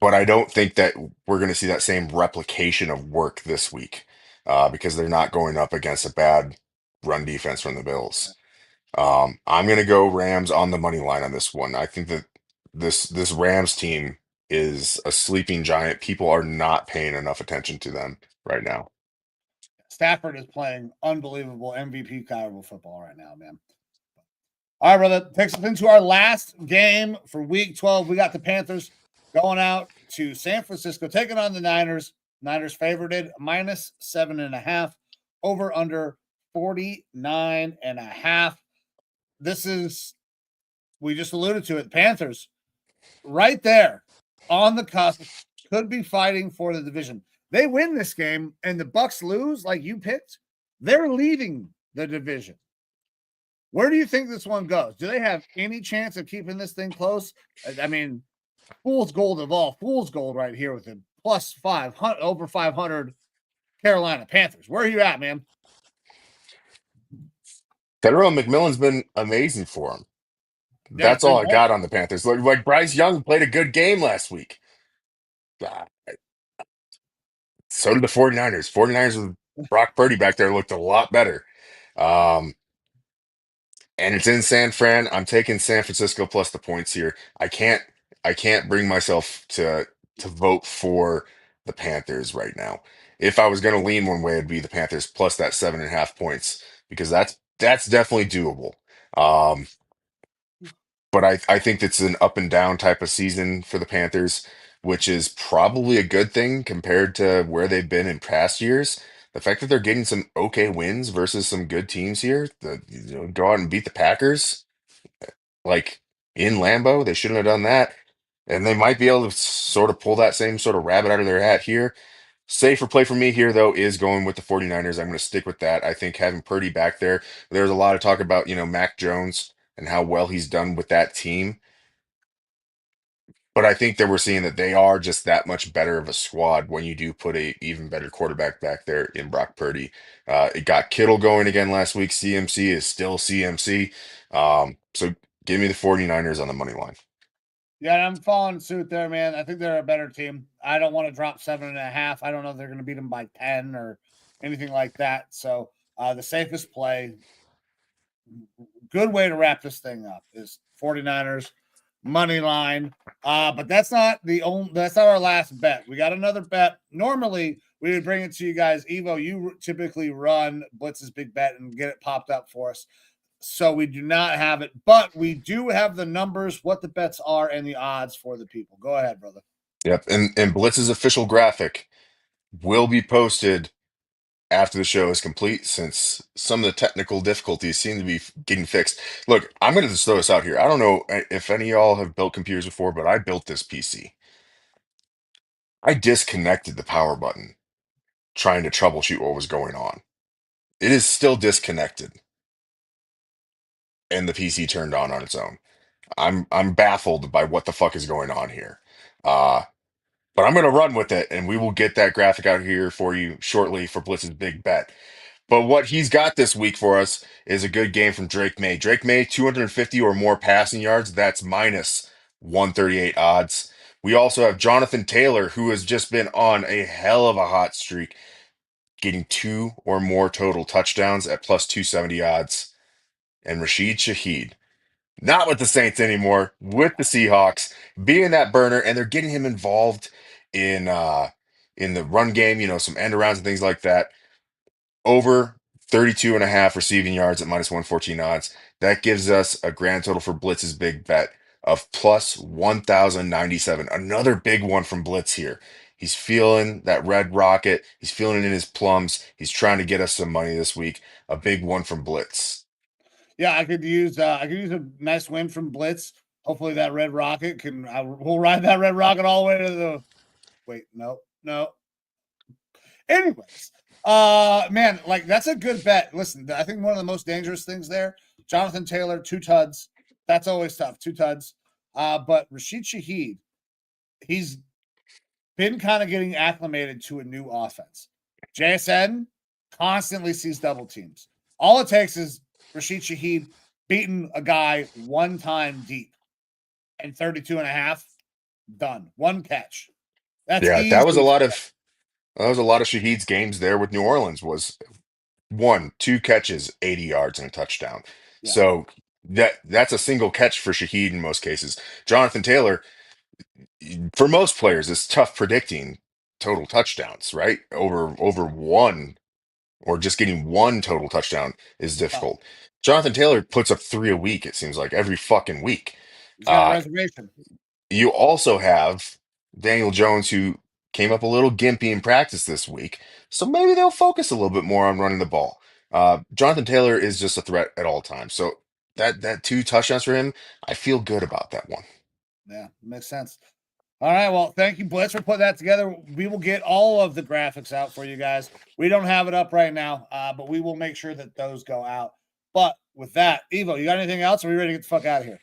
But I don't think that we're going to see that same replication of work this week because they're not going up against a bad run defense from the Bills. I'm going to go Rams on the money line on this one. I think that this Rams team is a sleeping giant. People are not paying enough attention to them right now. Stafford is playing unbelievable MVP caliber football right now, man. All right, brother. Takes us into our last game for week 12. We got the Panthers going out to San Francisco, taking on the Niners. Niners favorited -7.5, over under 49.5. This is, we just alluded to it, Panthers right there on the cusp, could be fighting for the division. They win this game and the Bucks lose like you picked, they're leaving the division. Where do you think this one goes? Do they have any chance of keeping this thing close? I mean, fool's gold of all fool's gold right here with the +500, over 500 Carolina Panthers. Where are you at, man? Federer McMillan's been amazing for him. Yeah, That's all I got on the Panthers. Like Bryce Young played a good game last week. Ah, so did the 49ers. 49ers with Brock Purdy back there looked a lot better. Um, and it's in San Fran. I'm taking San Francisco plus the points here. I can't bring myself to vote for the Panthers right now. If I was going to lean one way, it'd be the Panthers plus that 7.5 points because that's definitely doable. Um, but I think it's an up and down type of season for the Panthers, which is probably a good thing compared to where they've been in past years. The fact that they're getting some okay wins versus some good teams here, go out and beat the Packers, like in Lambeau, they shouldn't have done that. And they might be able to sort of pull that same sort of rabbit out of their hat here. Safer play for me here, though, is going with the 49ers. I'm going to stick with that. I think having Purdy back there's a lot of talk about, Mac Jones and how well he's done with that team. But I think that we're seeing that they are just that much better of a squad when you do put a even better quarterback back there in Brock Purdy. It got Kittle going again last week. CMC is still CMC. So give me the 49ers on the money line. Yeah, I'm following suit there, man. I think they're a better team. I don't want to drop 7.5. I don't know if they're going to beat them by 10 or anything like that. So the safest play, good way to wrap this thing up is 49ers money line. But that's not our last bet. We got another bet. Normally we would bring it to you guys. Evo, you typically run Blitz's big bet and get it popped up for us. So we do not have it, but we do have the numbers, what the bets are, and the odds for the people. Go ahead, brother. Yep. And Blitz's official graphic will be posted after the show is complete, since some of the technical difficulties seem to be getting fixed. Look, I'm going to just throw this out here. I don't know if any of y'all have built computers before, but I built this PC. I disconnected the power button trying to troubleshoot what was going on. It is still disconnected, and the PC turned on its own. I'm baffled by what the fuck is going on here. Uh, but I'm going to run with it, and we will get that graphic out here for you shortly for Blitz's big bet. But what he's got this week for us is a good game from Drake Maye. Drake Maye, 250 or more passing yards. That's -138 odds. We also have Jonathan Taylor, who has just been on a hell of a hot streak, getting 2 or more total touchdowns at plus 270 odds. And Rasheed Shaheed, not with the Saints anymore, with the Seahawks, being that burner, and they're getting him involved in the run game, some end arounds and things like that. Over 32 and a half receiving yards at minus 114 odds. That gives us a grand total for Blitz's big bet of plus 1,097. Another big one from Blitz here. He's feeling that red rocket. He's feeling it in his plums. He's trying to get us some money this week. A big one from Blitz. Yeah, I could use a nice win from Blitz. Hopefully that red rocket can we'll ride that red rocket all the way to the no. Anyways, man, like that's a good bet. Listen, I think one of the most dangerous things there, Jonathan Taylor, 2 tuds. That's always tough, 2 tuds. But Rasheed Shaheed, he's been kind of getting acclimated to a new offense. JSN constantly sees double teams. All it takes is Rasheed Shaheed beating a guy one time deep and 32 and a half, done. 1 catch. That's Yeah, easy. that was a lot of Shaheed's games there with New Orleans was 1, 2 catches, 80 yards and a touchdown. Yeah. So that's a single catch for Shaheed in most cases. Jonathan Taylor, for most players, it's tough predicting total touchdowns, right? Over one or just getting 1 total touchdown is Oh, difficult. Jonathan Taylor puts up 3 a week, it seems like, every fucking week. he's got a Uh, reservation. you also have Daniel Jones, who came up a little gimpy in practice this week, so maybe they'll focus a little bit more on running the ball. Jonathan Taylor is just a threat at all times, so that 2 touchdowns for him, I feel good about that one. Yeah, makes sense. All right. Well, thank you, Blitz, for putting that together. We will get all of the graphics out for you guys. We don't have it up right now, but we will make sure that those go out. But with that, Evo, you got anything else? Or are we ready to get the fuck out of here?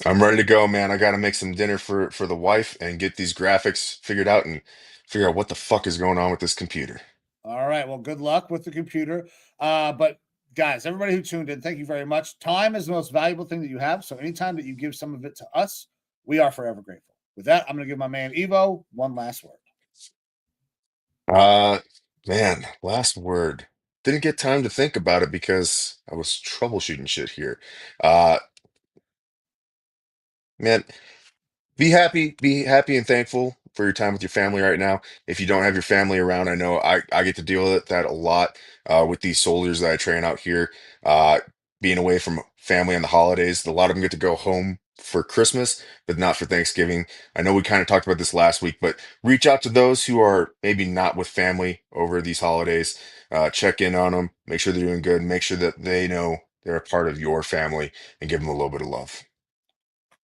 I'm ready to go, man. I got to make some dinner for the wife and get these graphics figured out and figure out what the fuck is going on with this computer. All right. Well, good luck with the computer. But guys, everybody who tuned in, thank you very much. Time is the most valuable thing that you have. So anytime that you give some of it to us, we are forever grateful. With that, I'm going to give my man Evo one last word. Uh, Man, last word. Didn't get time to think about it because I was troubleshooting shit here. Uh, Man, be happy and thankful for your time with your family right now. If you don't have your family around, I know I get to deal with that a lot with these soldiers that I train out here. Uh, Being away from family on the holidays, a lot of them get to go home for Christmas, but not for Thanksgiving. I know we kind of talked about this last week, but reach out to those who are maybe not with family over these holidays. Check in on them, make sure they're doing good, make sure that they know they're a part of your family, and give them a little bit of love.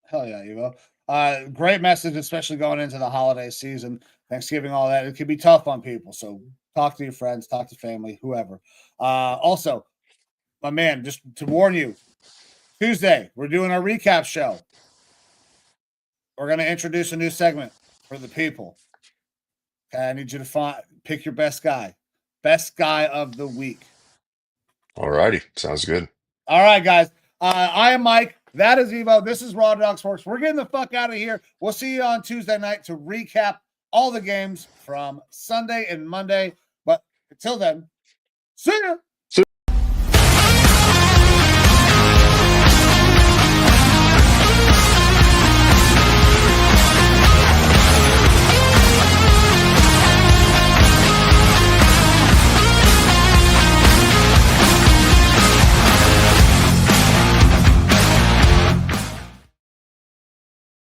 Hell yeah, Evo. Great message, especially going into the holiday season, Thanksgiving, all that. It can be tough on people. So talk to your friends, talk to family, whoever. Also, my man, just to warn you, Tuesday, we're doing our recap show. We're going to introduce a new segment for the people. Okay, I need you to pick your best guy of the week. Alrighty, sounds good. All right, guys. I am Mike. That is Evo. This is Raw Dog Sports. We're getting the fuck out of here. We'll see you on Tuesday night to recap all the games from Sunday and Monday. But until then, see ya.